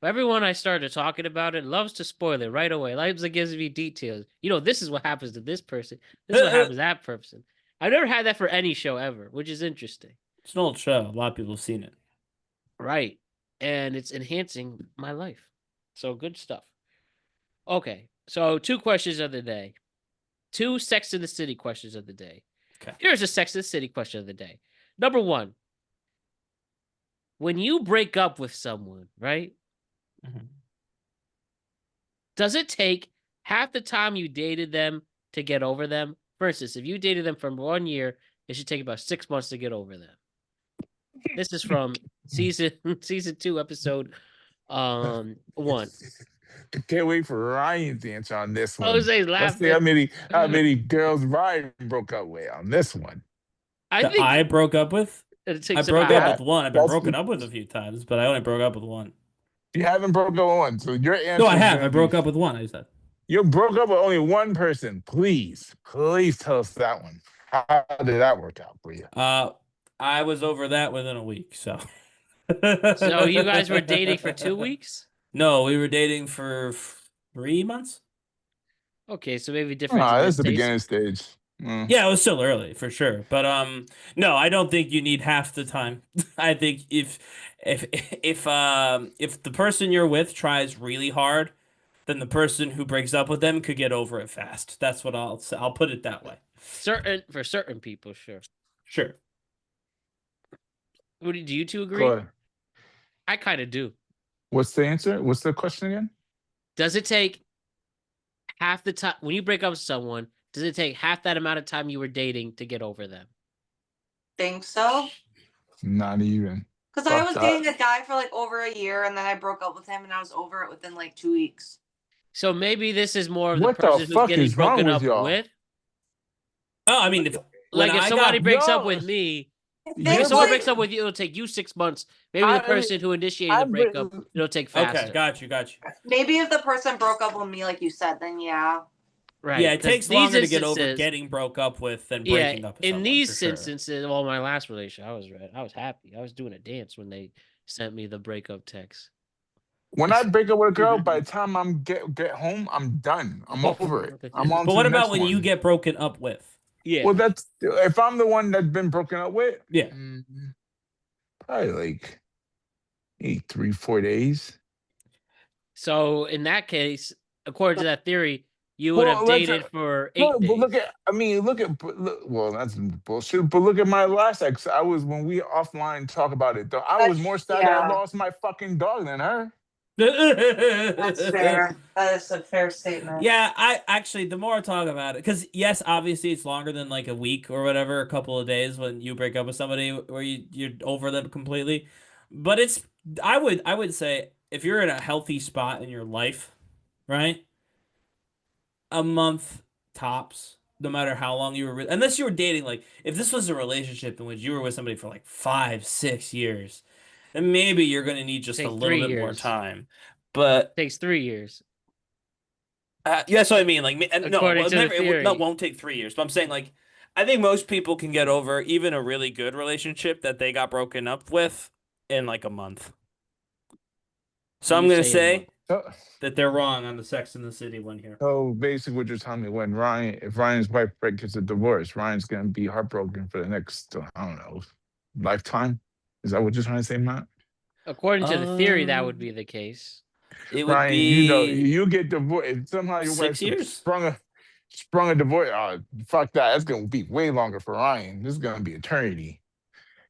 But everyone I started talking about it loves to spoil it right away. Loves to give me details. You know, this is what happens to this person. This is what happens to that person. I've never had that for any show ever, which is interesting. It's an old show. A lot of people have seen it. Right. And it's enhancing my life. So good stuff. Okay. So 2 questions of the day. 2 Sex in the City questions of the day. Okay. Here's a Sex in the City question of the day. Number 1. When you break up with someone, right? Mhm. Does it take half the time you dated them to get over them? For instance, if you dated them for 1 year, it should take about 6 months to get over them. This is from season 2, episode 1. I can't wait for Ryan's answer on this one. Jose's Let's see laughing. how many girls Ryan broke up with on this one. I broke up with? It I takes broke about up with one. I've been broken up with a few times, but I only broke up with one. You haven't broken up with one, so your answer. No, I is have. gonna I broke be- up with one. I said. You broke up with only one person. Please tell us that one. How did that work out for you? I was over that within a week. So. So you guys were dating for 2 weeks? No, we were dating for 3 months. Okay, so maybe different. That's the beginning stage. Yeah, it was still early for sure, but no, I don't think you need half the time. I think if the person you're with tries really hard, then the person who breaks up with them could get over it fast. That's what I'll say. I'll put it that way. For certain people, sure. Sure. Do you two agree? Go ahead. I kind of do. What's the answer? What's the question again? Does it take half the time when you break up with someone? Does it take half that amount of time you were dating to get over them? Think so? Not even. Because I was dating a guy for like over a year, and then I broke up with him, and I was over it within like 2 weeks. So maybe this is more of the What the person who's fuck getting is wrong broken with up y'all? with. Oh, I mean, if somebody breaks up with me, if someone breaks up with you, it'll take you 6 months. Maybe the person who initiated the breakup, it'll take faster. Okay, got you. Maybe if the person broke up with me, like you said, then yeah. Right. Yeah, it takes longer to get over getting broke up with than breaking up with in someone, these for sure. instances, well, my last relationship, I was happy. I was doing a dance when they sent me the breakup text. When I break up with a girl, by the time I'm get home, I'm done. I'm over it. I'm on. But to what the about next when one. you get broken up with? Yeah. Well, that's if I'm the one that's been broken up with. Yeah. Probably like 3-4 days. So in that case, according to that theory, you would have dated for 8 days. Well, that's bullshit. But look at my last ex. When we offline talk about it, though, I was more sad that I lost my fucking dog than her. That's fair. That is a fair statement. Yeah, I actually, the more I talk about it, because yes, obviously it's longer than like a week or whatever, a couple of days when you break up with somebody where you're over them completely. But I would say if you're in a healthy spot in your life, right? A month tops, no matter how long you were, unless you were dating. Like if this was a relationship in which you were with somebody for like 5-6 years, then maybe you're going to need just a little bit more time. But it takes 3 years. Yeah, that's what I mean. Like, it won't take 3 years. But I'm saying, like, I think most people can get over even a really good relationship that they got broken up with in like a month. So I'm going to say that they're wrong on the Sex in the City one here. So basically, what you're telling me, if Ryan's wife gets a divorce, Ryan's going to be heartbroken for the next, I don't know, lifetime. Is that what you're trying to say, Matt? According to the theory, that would be the case. It would Ryan, be you get divorced. If somehow your 6 wife years. sprung a divorce, fuck that. That's going to be way longer for Ryan. This is going to be eternity.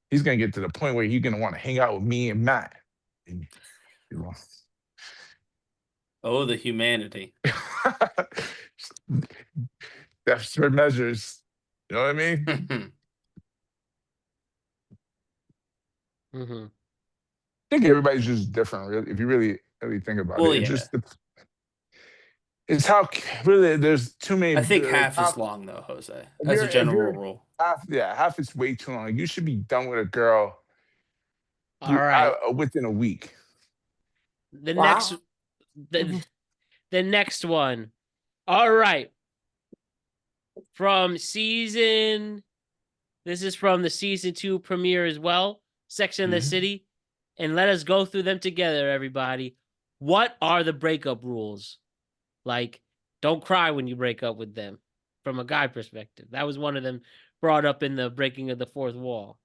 He's going to get to the point where he's going to want to hang out with me and Matt. Oh, the humanity. Desperate measures. You know what I mean? Mm-hmm. I think everybody's just different, really. If you really think about it, it's how really there's too many. I think half is long though, Jose. As a general rule, half is way too long. You should be done with a girl. All right, within a week. The next one. All right, this is from the season 2 premiere as well. Sex in the City. And let us go through them together, everybody. What are the breakup rules? Like, don't cry when you break up with them, from a guy perspective. That was one of them brought up in the breaking of the fourth wall.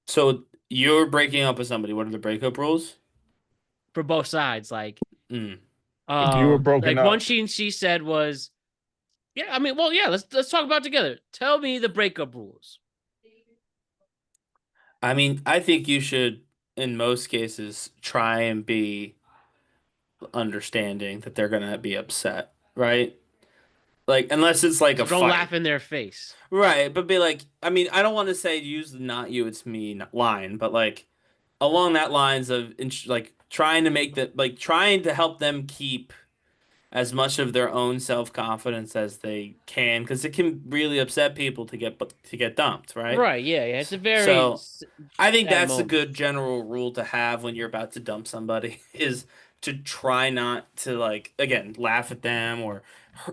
So you're breaking up with somebody. What are the breakup rules? For both sides, like, If you were broken Like one up. she said was, yeah, I mean, well, yeah, let's talk about it together. Tell me the breakup rules. I mean, I think you should, in most cases, try and be understanding that they're gonna be upset, right? Like, unless it's like So a don't fight, laugh in their face. right? But be like, I mean, I don't want to say use the "not you, it's me" line, but like along that lines of like trying to make that, like trying to help them keep as much of their own self-confidence as they can, because it can really upset people to get dumped, right? Right, yeah, yeah. It's a very So I think sad that's a moment. good general rule to have when you're about to dump somebody is to try not to, like, again, laugh at them or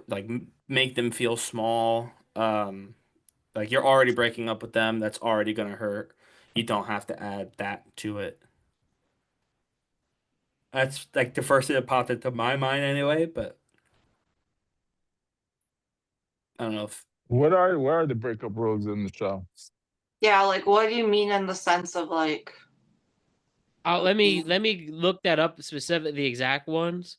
like make them feel small. Like you're already breaking up with them, that's already gonna hurt. You don't have to add that to it. That's like the first thing that popped into my mind anyway, but I don't know if What are the breakup rules in the show? Yeah, like what do you mean in the sense of like? Let me look that up specifically, the exact ones.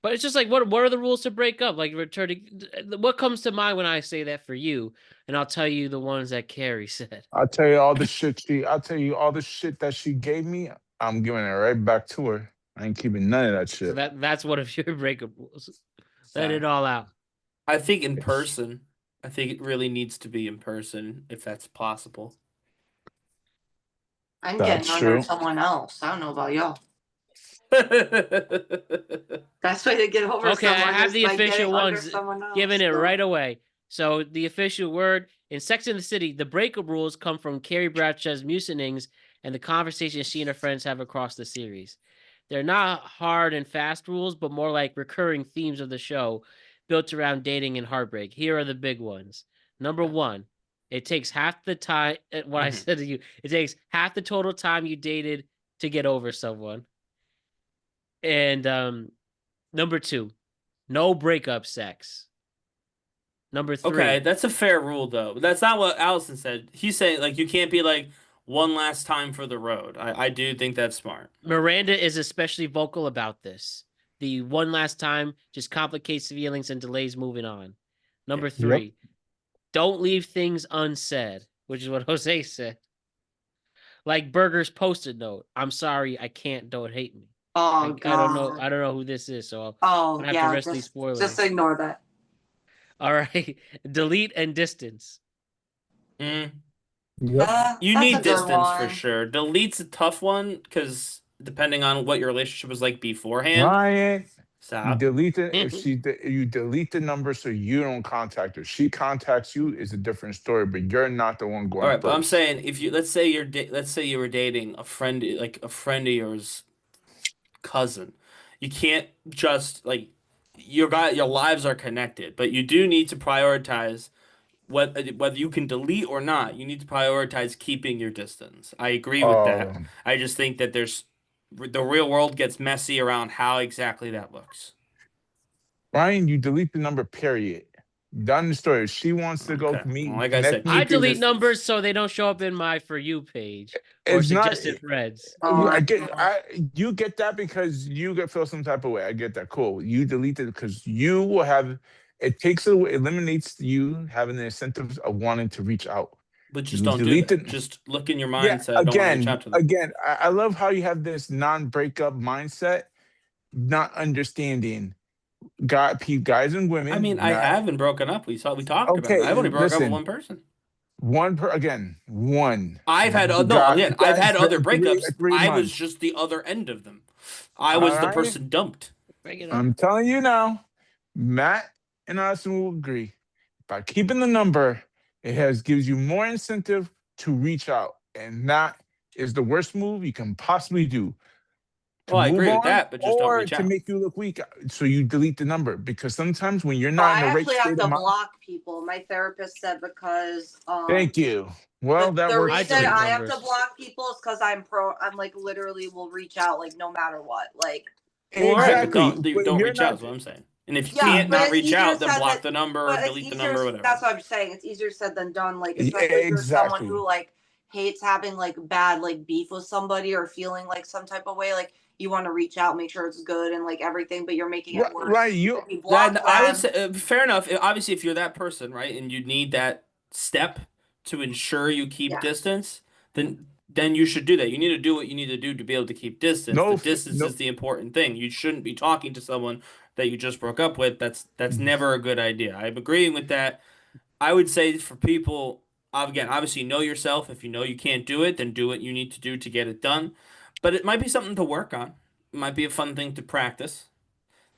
But it's just like, what are the rules to break up? Like returning, what comes to mind when I say that for you? And I'll tell you the ones that Carrie said. I'll tell you all the shit that she gave me. I'm giving it right back to her. I ain't keeping none of that So shit. that's one of your breakup rules. Let it all out. I think in person. I think it really needs to be in person if that's possible. I'm That's getting under true. someone else. I don't know about y'all. Best way to get over Okay, someone I have is the by official getting under ones, someone else. giving it So- right away. So the official word in Sex and the City, the breakup rules come from Carrie Bradshaw's musings and the conversations she and her friends have across the series. They're not hard and fast rules, but more like recurring themes of the show built around dating and heartbreak. Here are the big ones. Number one, it takes half the time, what I said to you, it takes half the total time you dated to get over someone. And number two, no breakup sex. Number three. Okay, that's a fair rule though. But that's not what Allison said. He's saying like you can't be like one last time for the road. I do think that's smart. Miranda is especially vocal about this. The one last time just complicates feelings and delays moving on. Number three, don't leave things unsaid, which is what Jose said. Like Berger's post-it note. I'm sorry, I can't, don't hate me. Oh I god. don't know who this is, so Oh I'll have yeah. to rest these spoilers. Just ignore that. All right. Delete and distance. Mm. Yep. You That's need a good distance for one. sure. Delete's a tough one because depending on what your relationship was like beforehand. Ryan, you Stop. delete it if you delete the number so you don't contact her. She contacts you is a different story, but you're not the one going All right, but I'm first. saying if you let's say you were dating a friend of yours cousin, you can't just like your lives are connected, but you do need to prioritize whether you can delete or not. You need to prioritize keeping your distance. I agree with that. Oh, I just think that the real world gets messy around how exactly that looks. Ryan, you delete the number, period. Done the story. If she wants to go Okay. meet, Well, like I said, connect me. I keep your delete distance. numbers so they don't show up in my For You page or It's not. suggested threads. Oh, You get that because you feel some type of way. I get that. Cool. You delete it because you will have. It eliminates you having the incentives of wanting to reach out. But just You don't do delete that. it. Just look in your Yeah. mindset. Don't want to reach out to them. Again, I love how you have this non-breakup mindset, not understanding guys and women. I mean, I haven't broken up. We talked about it. I've only broken up with one person. One. I've had You I've had guys other for breakups. three I was months. just the other end of them. I was the Alright. person dumped. I'm telling you now, Matt and Austin will agree. By keeping the number, gives you more incentive to reach out, and that is the worst move you can possibly do. To Well, I move agree with on, that, but just don't or reach to out. make you look weak, so you delete the number. Because sometimes when you're I not in the right actually have state to of mind. block people. My therapist said because Thank you. Well, that the works. reason too. I have to block people is because I'm like literally will reach out like no matter what. Like Exactly. Right, but But don't you're reach out not- is what I'm saying. And if you Yeah, can't but not it's reach easier out, then said block than- the number or but it's delete the easier- number, whatever. That's what I'm saying. It's easier said than done. Like especially if you're someone Exactly. who like hates having like bad like beef with somebody or feeling like some type of way. Like you want to reach out, make sure it's good and like everything, but you're making it worse. Right, You block That I would them. say fair enough. Obviously, if you're that person, right, and you need that step to ensure you keep distance, then you should do that. You need to do what you need to do to be able to keep distance. The distance is the important thing. You shouldn't be talking to someone that you just broke up with. That's never a good idea. I'm agreeing with that. I would say for people, again, obviously know yourself. If you know you can't do it, then do what you need to do to get it done. But it might be something to work on. It might be a fun thing to practice.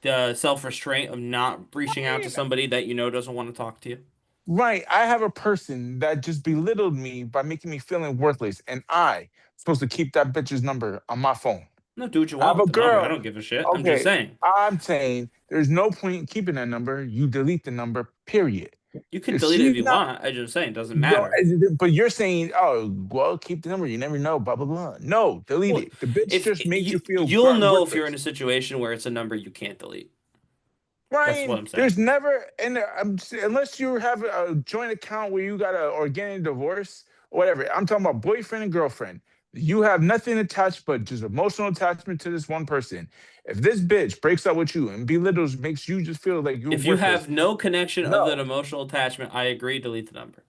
The self-restraint of not reaching out to somebody that you know doesn't want to talk to you. Right. I have a person that just belittled me by making me feeling worthless, and I supposed to keep that bitch's number on my phone. No, do what you I want have a with the number. I girl. don't give a shit. Okay, I'm just saying. I'm saying there's no point in keeping that number. You delete the number, period. You can delete it if you want. I'm just saying, it doesn't matter. But you're saying, oh, well, keep the number. You never know, blah, blah, blah. No, delete it. The bitch just makes you feel You'll know worthless. if you're in a situation where it's a number you can't delete. Ryan, that's what I'm saying. There's never, unless you have a joint account where you got an organic divorce or whatever. I'm talking about boyfriend and girlfriend. You have nothing attached but just emotional attachment to this one person. If this bitch breaks up with you and belittles, makes you just feel like you're if you have no connection of that emotional attachment, I agree, delete the number.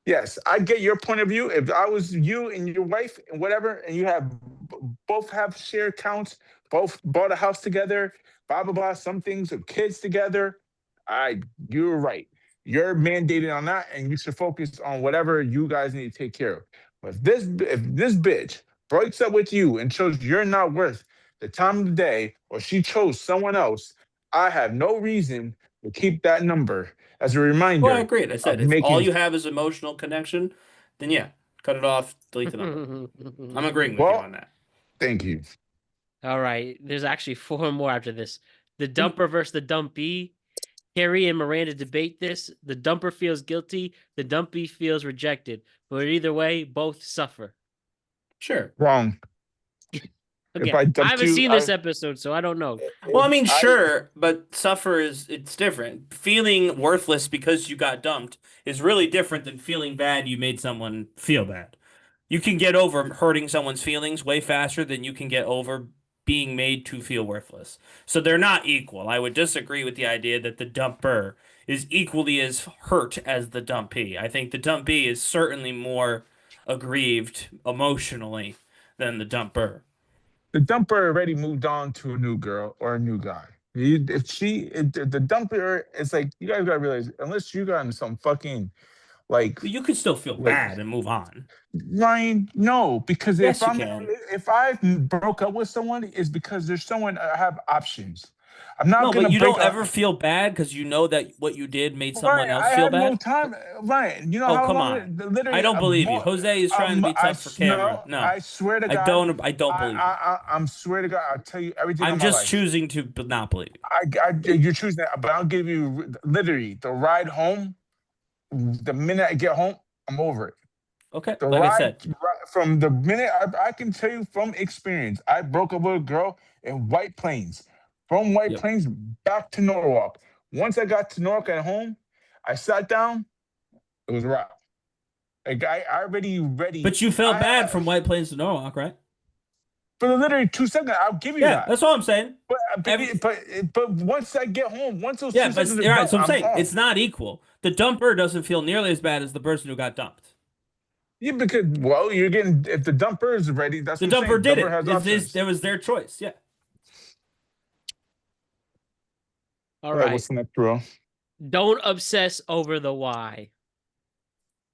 Yes, I get your point of view. If I was you and your wife and whatever, and you have both have shared accounts, both bought a house together, blah blah blah, some things with kids together, you're right. You're mandated on that, and you should focus on whatever you guys need to take care of. But if this bitch breaks up with you and shows you're not worth the time of the day, or she chose someone else, I have no reason to keep that number as a reminder. Well, I agree. I said if all you have is emotional connection, then yeah, cut it off, delete the number. I'm agreeing with you on that. Thank you. All right. There's actually 4 more after this. The dumper versus the dumpee. Carrie and Miranda debate this. The dumper feels guilty. The dumpee feels rejected. But either way, both suffer. Sure. Wrong. Again, I haven't seen this episode, so I don't know. Well, I mean, sure, but suffer it's different. Feeling worthless because you got dumped is really different than feeling bad you made someone feel bad. You can get over hurting someone's feelings way faster than you can get over being made to feel worthless. So they're not equal. I would disagree with the idea that the dumper is equally as hurt as the dumpee. I think the dumpee is certainly more aggrieved emotionally than the dumper. The dumper already moved on to a new girl or a new guy. The dumper, it's like, you guys gotta realize, unless you got in some fucking, like, you could still feel bad and move on. Ryan, no, because yes, if I broke up with someone, it's because there's someone I have options. I'm not no, gonna. But you don't ever feel bad because you know that what you did made someone else feel bad. No time, Ryan. You know how come long? on. Literally, I don't believe you. Jose is trying to be tough for camera. No, I swear to God, I don't believe you. I'm swear to God, I'll tell you everything. I'm just choosing to not believe you. You're choosing that, but I'll give you literally the ride home. The minute I get home, I'm over it. Okay, I said, from the minute I can tell you from experience, I broke up with a girl in White Plains. From White Plains back to Norwalk. Once I got to Norwalk at home, I sat down. It was a wrap. Like I already ready. But you felt bad from White Plains to Norwalk, right? For literally 2 seconds, I'll give you that. Yeah, that's all I'm saying. But once I get home, once those 2 seconds are right. So I'm saying it's not equal. The dumper doesn't feel nearly as bad as the person who got dumped. Yeah, because you're getting, if the dumper is ready, that's the what dumper did it. It was their choice. Yeah. All right. What's the next rule? Don't obsess over the why.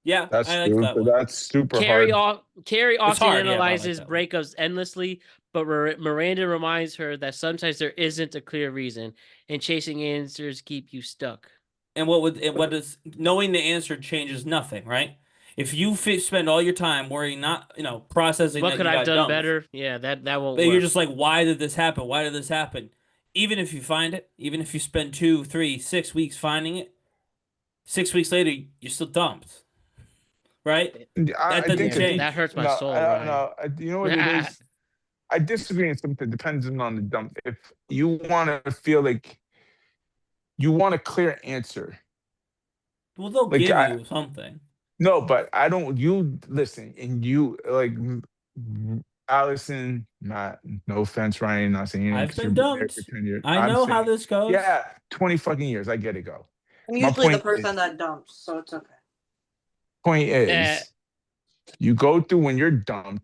Yeah, that's super hard. Carrie often analyzes breakups endlessly, but Miranda reminds her that sometimes there isn't a clear reason, and chasing answers keep you stuck. And what is knowing the answer changes nothing, right? If you spend all your time worrying, not processing what that could I have done dumped, better, yeah, that won't. But work. You're just like, why did this happen? Why did this happen? Even if you find it, even if you spend 2, 3, 6 weeks finding it, 6 weeks later you're still dumped, right? That doesn't change. That hurts my soul. No, you know what it is? I disagree on something depending on the dump. If you want to feel like you want a clear answer, well, they'll give you something. No, but I don't. You listen, and you like. Allison, not no offense, Ryan, not saying anything I've 'cause been you've been married dumped. for 10 years. I I'm know how saying, this goes. yeah, 20 fucking years. I get it, go. I'm My usually the point person is- that dumps, so it's okay. Point Eh. is, you go through when you're dumped,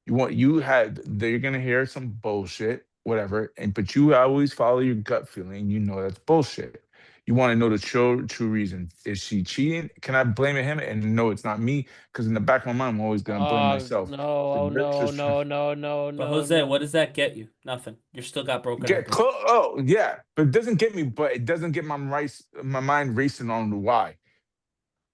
they're gonna hear some bullshit, whatever, but you always follow your gut feeling. You know that's bullshit. You want to know the true reason. Is she cheating? Can I blame him? And no, it's not me, because in the back of my mind, I'm always gonna blame myself. No, So you're no, just no, no, no, But no. Jose, no. what does that get you? Nothing. You're still got broken up. Oh yeah, but it doesn't get me. But it doesn't get my mind racing on the why.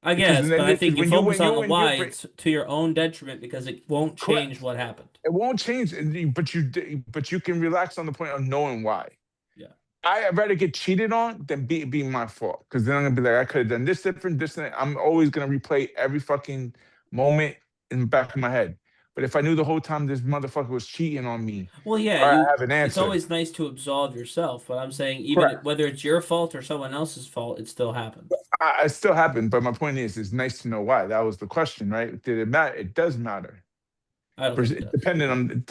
I Because guess, then but I think you when focus on the when you're why, bra- it's to your own detriment because it won't change Correct. what happened. It won't change, but you can relax on the point of knowing why. Yeah. I'd rather get cheated on than be my fault, because then I'm gonna be like, I could have done this different, this and that. I'm always gonna replay every fucking moment in the back of my head. But if I knew the whole time this motherfucker was cheating on me, Well, yeah, I have an answer. it's always nice to absolve yourself, but I'm saying Correct. whether it's your fault or someone else's fault, it still happened. It still happened, but my point is, it's nice to know why. That was the question, right? Did it matter? It does matter. I don't think it does. Depending on,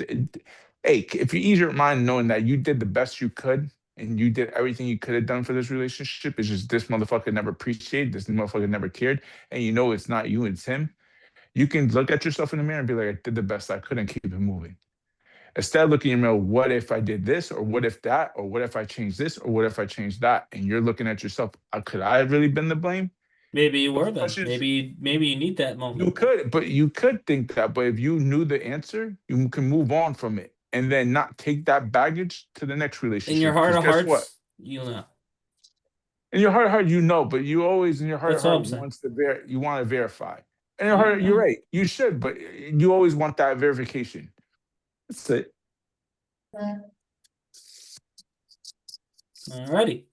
hey, if you ease your mind knowing that you did the best you could and you did everything you could have done for this relationship, it's just this motherfucker never appreciated, this motherfucker never cared, and you know it's not you, it's him. You can look at yourself in the mirror and be like, I did the best I could and keep it moving. Instead of looking in your mirror, what if I did this, or what if that, or what if I changed this, or what if I changed that? And you're looking at yourself, could I have really been to blame? Maybe you were then. Questions- Maybe you need that moment. You could think that, but if you knew the answer, you can move on from it and then not take that baggage to the next relationship. In your heart of 'Cause guess hearts, what? you know. In your heart of heart, you know, but you always in your heart That's of all I'm heart saying. you want to verify. In your heart, you're right. You should, but you always want that verification. That's it. Alrighty.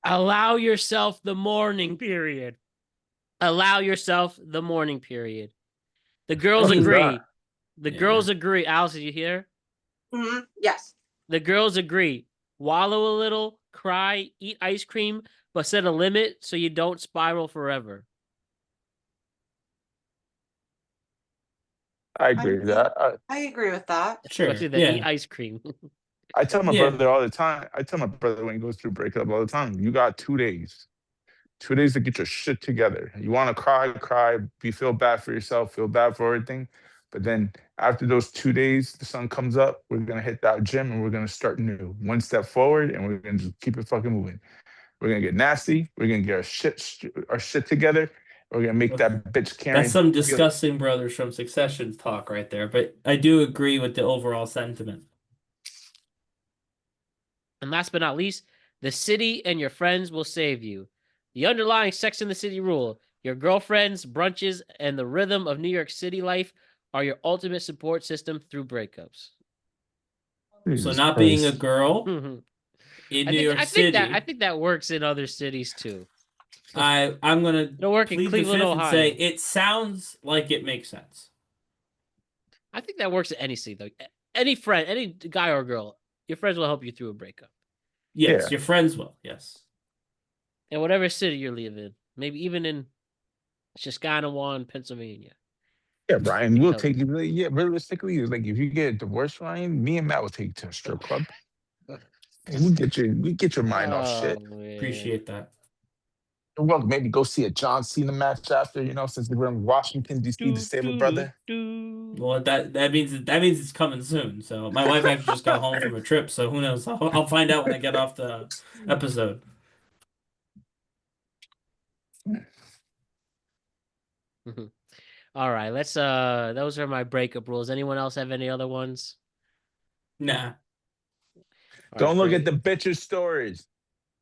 Allow yourself the mourning period. Allow yourself the mourning period. The girls What is agree. that? The girls agree. Allison, you hear? Mm-hmm. Yes. The girls agree. Wallow a little, cry, eat ice cream, but set a limit so you don't spiral forever. I agree with that. I agree with that. Sure. Especially the eat ice cream. I tell my Yeah. brother all the time. I tell my brother when he goes through a breakup all the time, you got 2 days. 2 days to get your shit together. You want to cry, feel bad for yourself, feel bad for everything. But then after those 2 days, the sun comes up, we're going to hit that gym and we're going to start new. One step forward and we're going to just keep it fucking moving. We're going to get nasty. We're going to get our shit together. We're going to make that bitch Karen. That's some disgusting Brothers from Succession talk right there. But I do agree with the overall sentiment. And last but not least, the city and your friends will save you. The underlying Sex and the City rule: your girlfriends, brunches, and the rhythm of New York City life are your ultimate support system through breakups. So not being a girl in New York City. I think that works in other cities too. I'm gonna work in plead the Cleveland, fifth and Ohio. say it sounds like it makes sense. I think that works at any city though. Any friend, any guy or girl, your friends will help you through a breakup. Yes, your friends will. Yes. In whatever city you're living, maybe even in Saskatchewan, Pennsylvania. Yeah, Ryan, we'll take you. Yeah, realistically, like if you get a divorce, Ryan, me and Matt will take you to a strip club. We get your mind off shit. Appreciate that. Well, maybe go see a John Cena match after, since we're in Washington, D.C. to save a brother. Well, that means it's coming soon. So my wife actually just got home from a trip, so who knows? I'll find out when I get off the episode. All right, let's those are my breakup rules. Anyone else have any other ones? Nah. Don't look at the bitches' stories.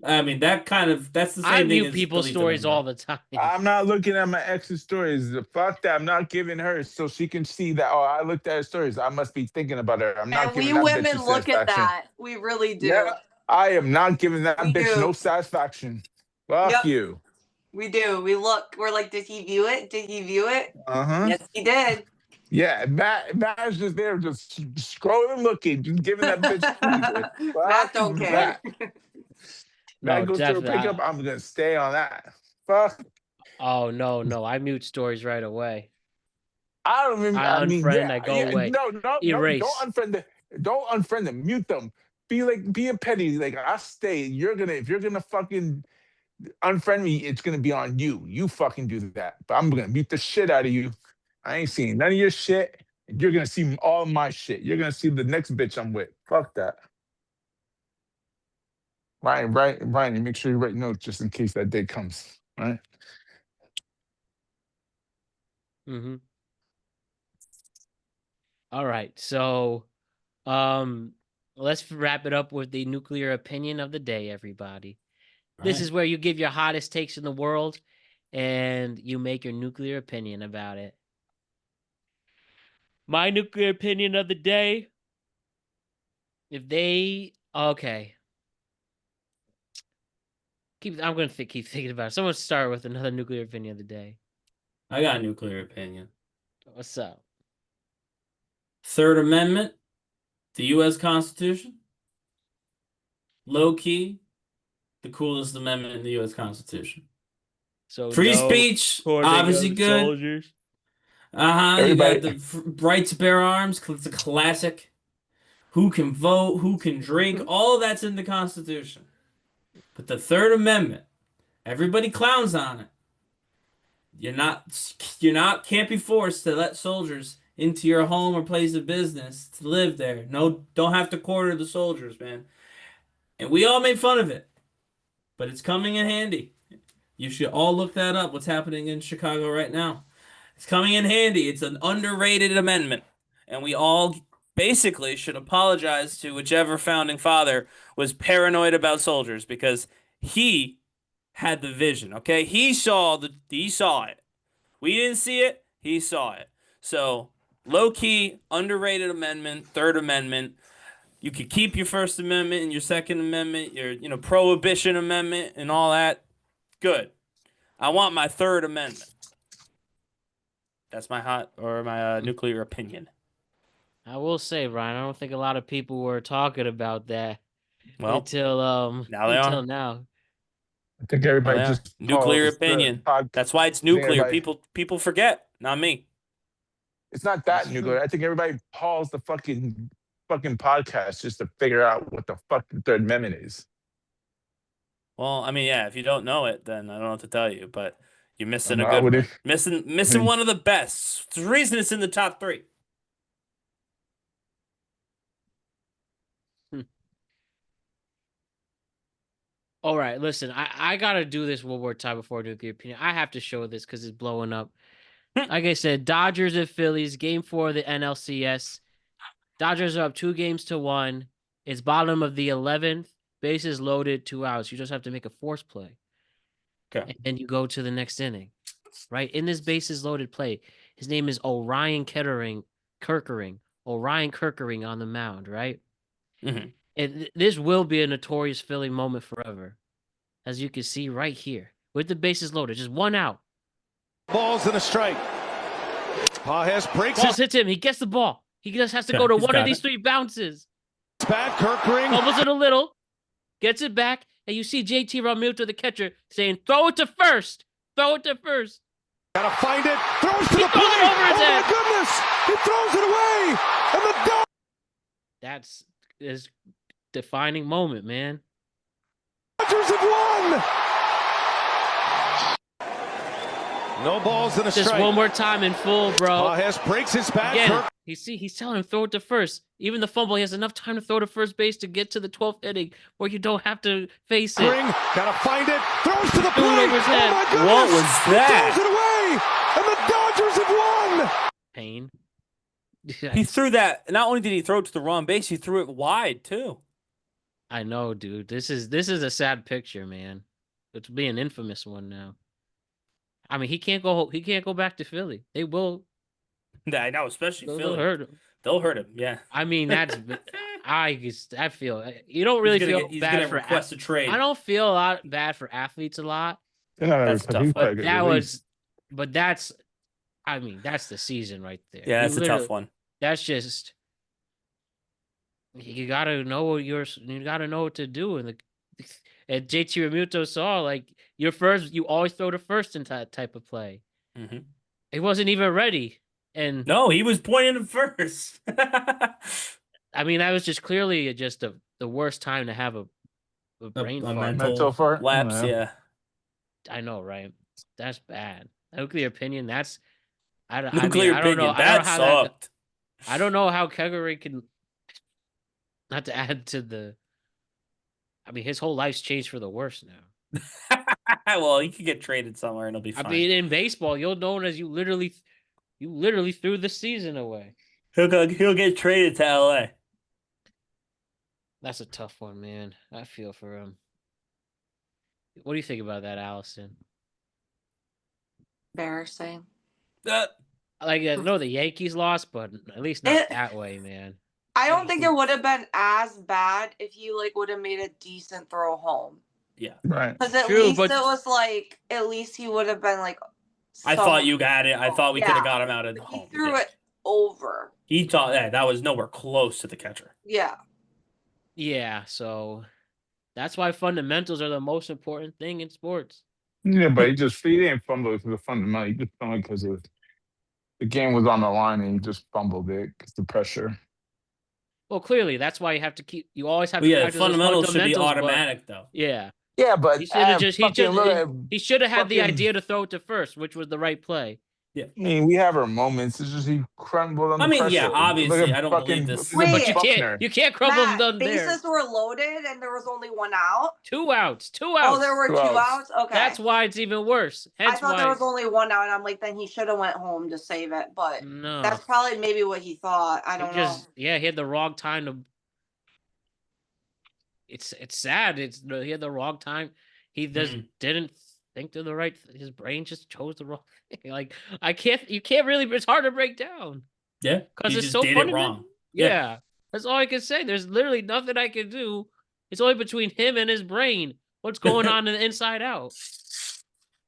I mean, that's the same I thing. view as people's deleting stories them, all the time. I'm not looking at my ex's stories. Fuck that. I'm not giving her so she can see that, I looked at her stories. I must be thinking about her. I'm not And giving we that women bitch look at satisfaction. that. We really do. Yeah, I am not giving that We bitch do. no satisfaction. Fuck Yep. you. We do. We look. We're like, did he view it? Did he view it? Uh-huh. Yes, he did. Yeah, Matt's just there, just scrolling, looking, just giving that bitch pleasure. Matt don't care. Matt No, goes through a definitely. pickup, I'm gonna stay on that. Fuck. Oh no, I mute stories right away. I don't even. I I mean, unfriend, yeah, I go yeah. away. No, don't Erase. unfriend them. Don't unfriend them. Mute them. Be a petty. Like I stay. If you're gonna fucking unfriend me, it's gonna be on you. You fucking do that. But I'm gonna mute the shit out of you. I ain't seeing none of your shit. And you're gonna see all my shit. You're gonna see the next bitch I'm with. Fuck that. Ryan, you make sure you write notes just in case that day comes. All right. Mm-hmm. All right. So, let's wrap it up with the nuclear opinion of the day, everybody. This is where you give your hottest takes in the world and you make your nuclear opinion about it. My nuclear opinion of the day, okay. I'm going to keep thinking about it. Someone start with another nuclear opinion of the day. I got a nuclear opinion. What's up? Third Amendment, the U.S. Constitution, low key, the coolest amendment in the U.S. Constitution. So free speech, obviously good. Soldiers. You got the right to bear arms. It's a classic. Who can vote? Who can drink? All of that's in the Constitution. But the Third Amendment, everybody clowns on it. Can't be forced to let soldiers into your home or place of business to live there. No, don't have to quarter the soldiers, man. And we all made fun of it, but it's coming in handy. You should all look that up. What's happening in Chicago right now? It's coming in handy. It's an underrated amendment, and we all basically should apologize to whichever founding father was paranoid about soldiers, because he had the vision. Okay, he saw it. We didn't see it. He saw it. So low key, underrated amendment. Third Amendment. You could keep your First Amendment and your Second Amendment, your Prohibition Amendment, and all that. Good. I want my Third Amendment. That's my nuclear opinion. I will say, Ryan, I don't think a lot of people were talking about that until now. I think everybody just nuclear opinion. That's why it's nuclear. People forget. Not me. It's not that nuclear. I think everybody paused the fucking podcast just to figure out what the fuck the Third Amendment is. Well, I mean, yeah. If you don't know it, then I don't know what to tell you. But you're missing a good one. Missing one of the best. It's the reason it's in the top 3. All right, listen, I got to do this one more time before nuclear opinion. I have to show this because it's blowing up. Like I said, Dodgers and Phillies, game 4 of the NLCS. Dodgers are up 2-1. It's bottom of the 11th. Bases loaded, 2 outs. You just have to make a force play. Okay. And then you go to the next inning. Right? In this bases loaded play, his name is Orion Kirkering on the mound, right? Mm-hmm. And this will be a notorious Philly moment forever. As you can see right here. With the bases loaded. Just 1 out. Balls and a strike. Pajes breaks Balls hits him. He gets the ball. He just has to go to one of these 3 bounces. Back, Kirkering. Fumbles it a little. Gets it back. And you see JT Realmuto, the catcher, saying, throw it to first. Throw it to first. Gotta find it. Throws to the plate. Over his head. My goodness. He throws it away. And the dog. That's his defining moment, man. Dodgers have won. No balls and a strike. Just one more time in full, bro. Pajes breaks his back. Again, he's telling him throw it to first. Even the fumble, he has enough time to throw to first base to get to the 12th inning where you don't have to face it. Gotta find it. Throws to the plate. Over his head. Oh my goodness. What was that? He throws it away. And the Dodgers have won. Pain. He threw that. Not only did he throw it to the wrong base, he threw it wide too. I know, dude. This is a sad picture, man. It's being an infamous one now. I mean, he can't go back to Philly. They will. I know, especially They'll Philly. hurt him. They'll hurt him. Yeah. I mean, I feel you don't really feel bad for request a trade. I don't feel bad for athletes a lot. That's tough. But that's the season right there. Yeah, that's a tough one. That's just you gotta know what to do. And JT Realmuto saw like you always throw to first in that type of play. Mm-hmm. He wasn't even ready, And no, he was pointing him first. I mean, that was just clearly just the worst time to have a brain fart. mental fart lapse. Yeah, I know, right? That's bad. Nuclear opinion. That's I don't nuclear I don't know. opinion. I don't know That how sucked. I don't know how Keggery can. Not to add to the. I mean, his whole life's changed for the worse now. Well, he could get traded somewhere and it'll be fine. I mean, in baseball, you're known as you literally threw the season away. He'll get traded to LA. That's a tough one, man. I feel for him. What do you think about that, Allison? Embarrassing. Like, I know the Yankees lost, but at least not that way, man. I don't think it would have been as bad if you like would have made a decent throw home. Yeah, right. Because at least it was like at least he would have been like. I thought you got it. I thought we could have got him out of the home. He threw it over. He thought that was nowhere close to the catcher. Yeah. Yeah, so that's why fundamentals are the most important thing in sports. Yeah, but he didn't fumble it for the fundamental. He just fumbled because the game was on the line and he just fumbled it because the pressure. Well, clearly, that's why you always have Well, to yeah, practice those fundamentals should be fundamentals, automatic, though. Yeah. Yeah, but he should have had the fucking- idea to throw it to first, which was the right play. Yeah. I mean, we have our moments. It's just he crumbled under pressure. Yeah, obviously, Look at I don't believe this. look at But Buckner. you can't crumble Matt, them there. bases were loaded and there was only 1 out. 2 outs. 2 outs. Oh, there were 2 outs. Okay. That's why it's even worse. Hence I thought why there was only 1 out, and I'm like, then he should have went home to save it. But no. that's probably maybe what he thought. I don't know. Yeah, he had the wrong time to. It's sad. He had the wrong time. He just didn't think to the right. His brain just chose the wrong thing. Like you can't really. It's hard to break down. Yeah, because he it's just so did funny. it wrong. Yeah, that's all I can say. There's literally nothing I can do. It's only between him and his brain. What's going on in the inside out?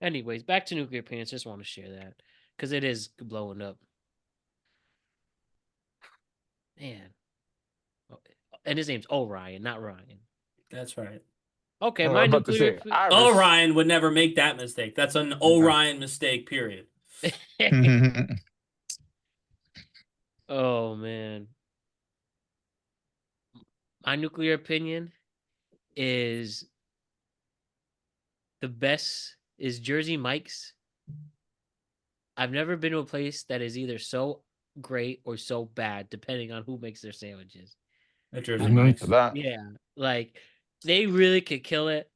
Anyways, back to nuclear opinions. Just want to share that because it is blowing up. Man, and his name's Orion, not Ryan. That's right. Okay, Oh, my I'm about to nuclear. say, Iris. Orion would never make that mistake. That's an Orion mistake, period. Oh, man. My nuclear opinion is the best is Jersey Mike's. I've never been to a place that is either so great or so bad, depending on who makes their sandwiches. At Jersey Mike's. Yeah, like they really could kill it,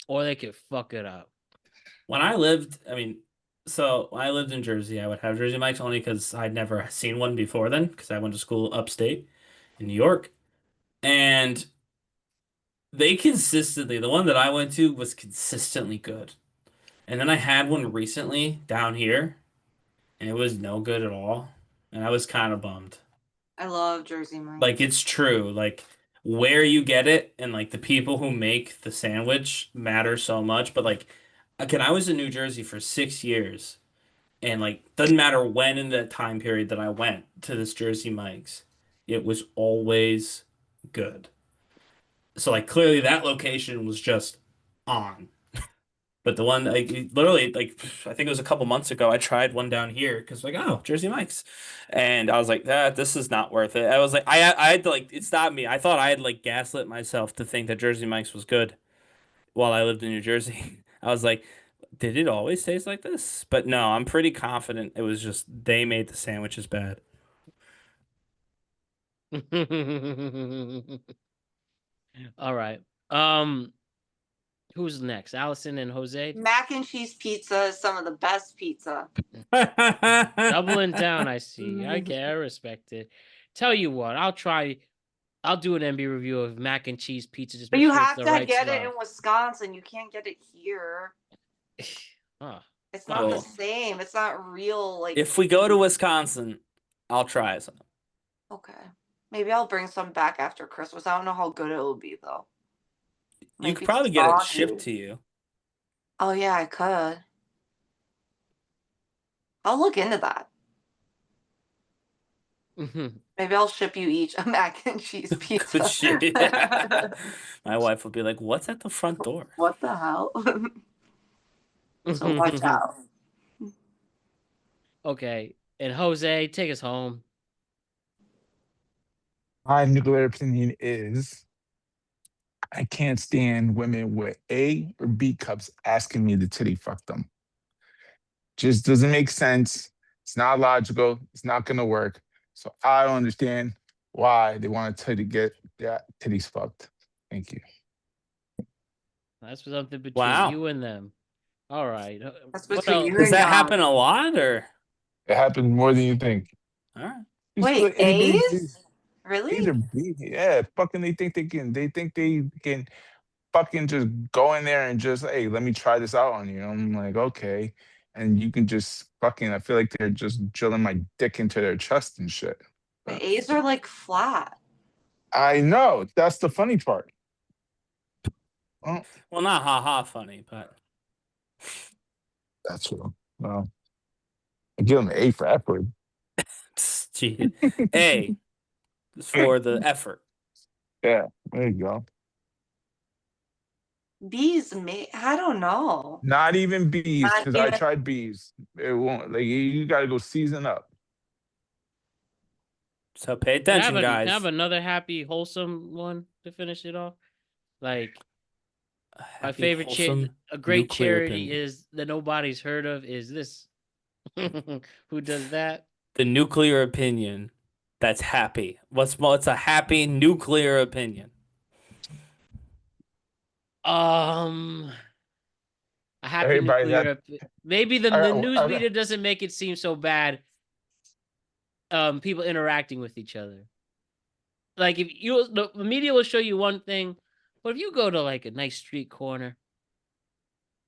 or they could fuck it up. When I lived, when I lived in Jersey, I would have Jersey Mike's only because I'd never seen one before then, because I went to school upstate in New York. And they consistently, the one that I went to was consistently good. And then I had one recently down here, and it was no good at all. And I was kind of bummed. I love Jersey Mike's. Like, it's true. Like, where you get it and, like, the people who make the sandwich matter so much. But, like, again, I was in New Jersey for 6 years. And, like, doesn't matter when in the time period that I went to this Jersey Mike's, it was always good. So, like, clearly that location was just on. But the one, like, literally, like, I think it was a couple months ago, I tried one down here because, like, oh, Jersey Mike's. And I was like, this is not worth it. I was like, I had to, like, it's not me. I thought I had, like, gaslit myself to think that Jersey Mike's was good while I lived in New Jersey. I was like, did it always taste like this? But no, I'm pretty confident it was just they made the sandwiches bad. All right. Who's next? Allison and Jose? Mac and cheese pizza is some of the best pizza. Doubling down, I see. I respect it. Tell you what, I'll do an MB review of mac and cheese pizza. Just But make you sure it's have the to right get it stuff. in Wisconsin. You can't get it here. It's not the Well, same. It's not real. Like, if we go to Wisconsin, I'll try some. okay, maybe I'll bring some back after Christmas. I don't know how good it will be though. You Might could be probably get it soggy. shipped to you. Oh yeah, I could. I'll look into that. Maybe I'll ship you each a mac and cheese pizza. Good shit. My wife would be like, "What's at the front door?" What the hell? So watch out. Okay. And Jose, take us home. My nuclear opinion is I can't stand women with A or B cups asking me to titty fuck them. Just doesn't make sense. It's not logical. It's not gonna work. So I don't understand why they want to get their titties fucked. Thank you. That's something between Wow. you and them. All right. That's What between else? you Does and that God. happen a lot, or? It happens more than you think. All right. Wait, A's? Really? These are B. Yeah, fucking. They think they can. They think they can fucking just go in there and just, hey, let me try this out on you. I'm like, okay, and you can just fucking. I feel like they're just drilling my dick into their chest and shit. The A's are like flat. I know. That's the funny part. Oh, Well, not ha funny, but that's true. Well, I give them an A for effort. gee, A for the effort. Yeah, there you go. B's, I don't know. Not even B's, Not because I even- tried B's. It won't. Like you got to go season up. So pay Can I attention, have guys. Can I have another happy, wholesome one to finish it off? Like my Happy, favorite wholesome, a great nuclear charity opinion. is that nobody's heard of is this. Who does that? The nuclear opinion that's happy. What's a happy nuclear opinion? A happy Everybody nuclear. Maybe the I news got- media doesn't make it seem so bad. People interacting with each other. Like if the media will show you one thing, but if you go to like a nice street corner,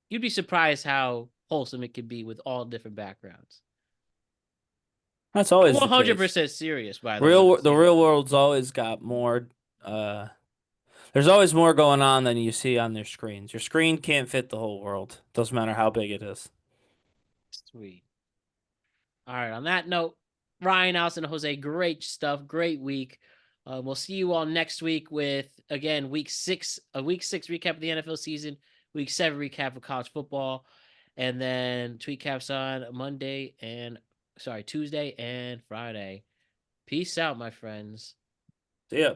you'd be surprised how wholesome it could be with all different backgrounds. That's always I'm the 100% serious. By the way, the real world's always got more. There's always more going on than you see on their screens. Your screen can't fit the whole world. Doesn't matter how big it is. Sweet. All right. On that note, Ryan, Allison, Jose, great stuff. Great week. We'll see you all next week with again week 6 recap of the NFL season, week 7 recap of college football, and then tweet caps on Tuesday and Friday. Peace out, my friends. See ya.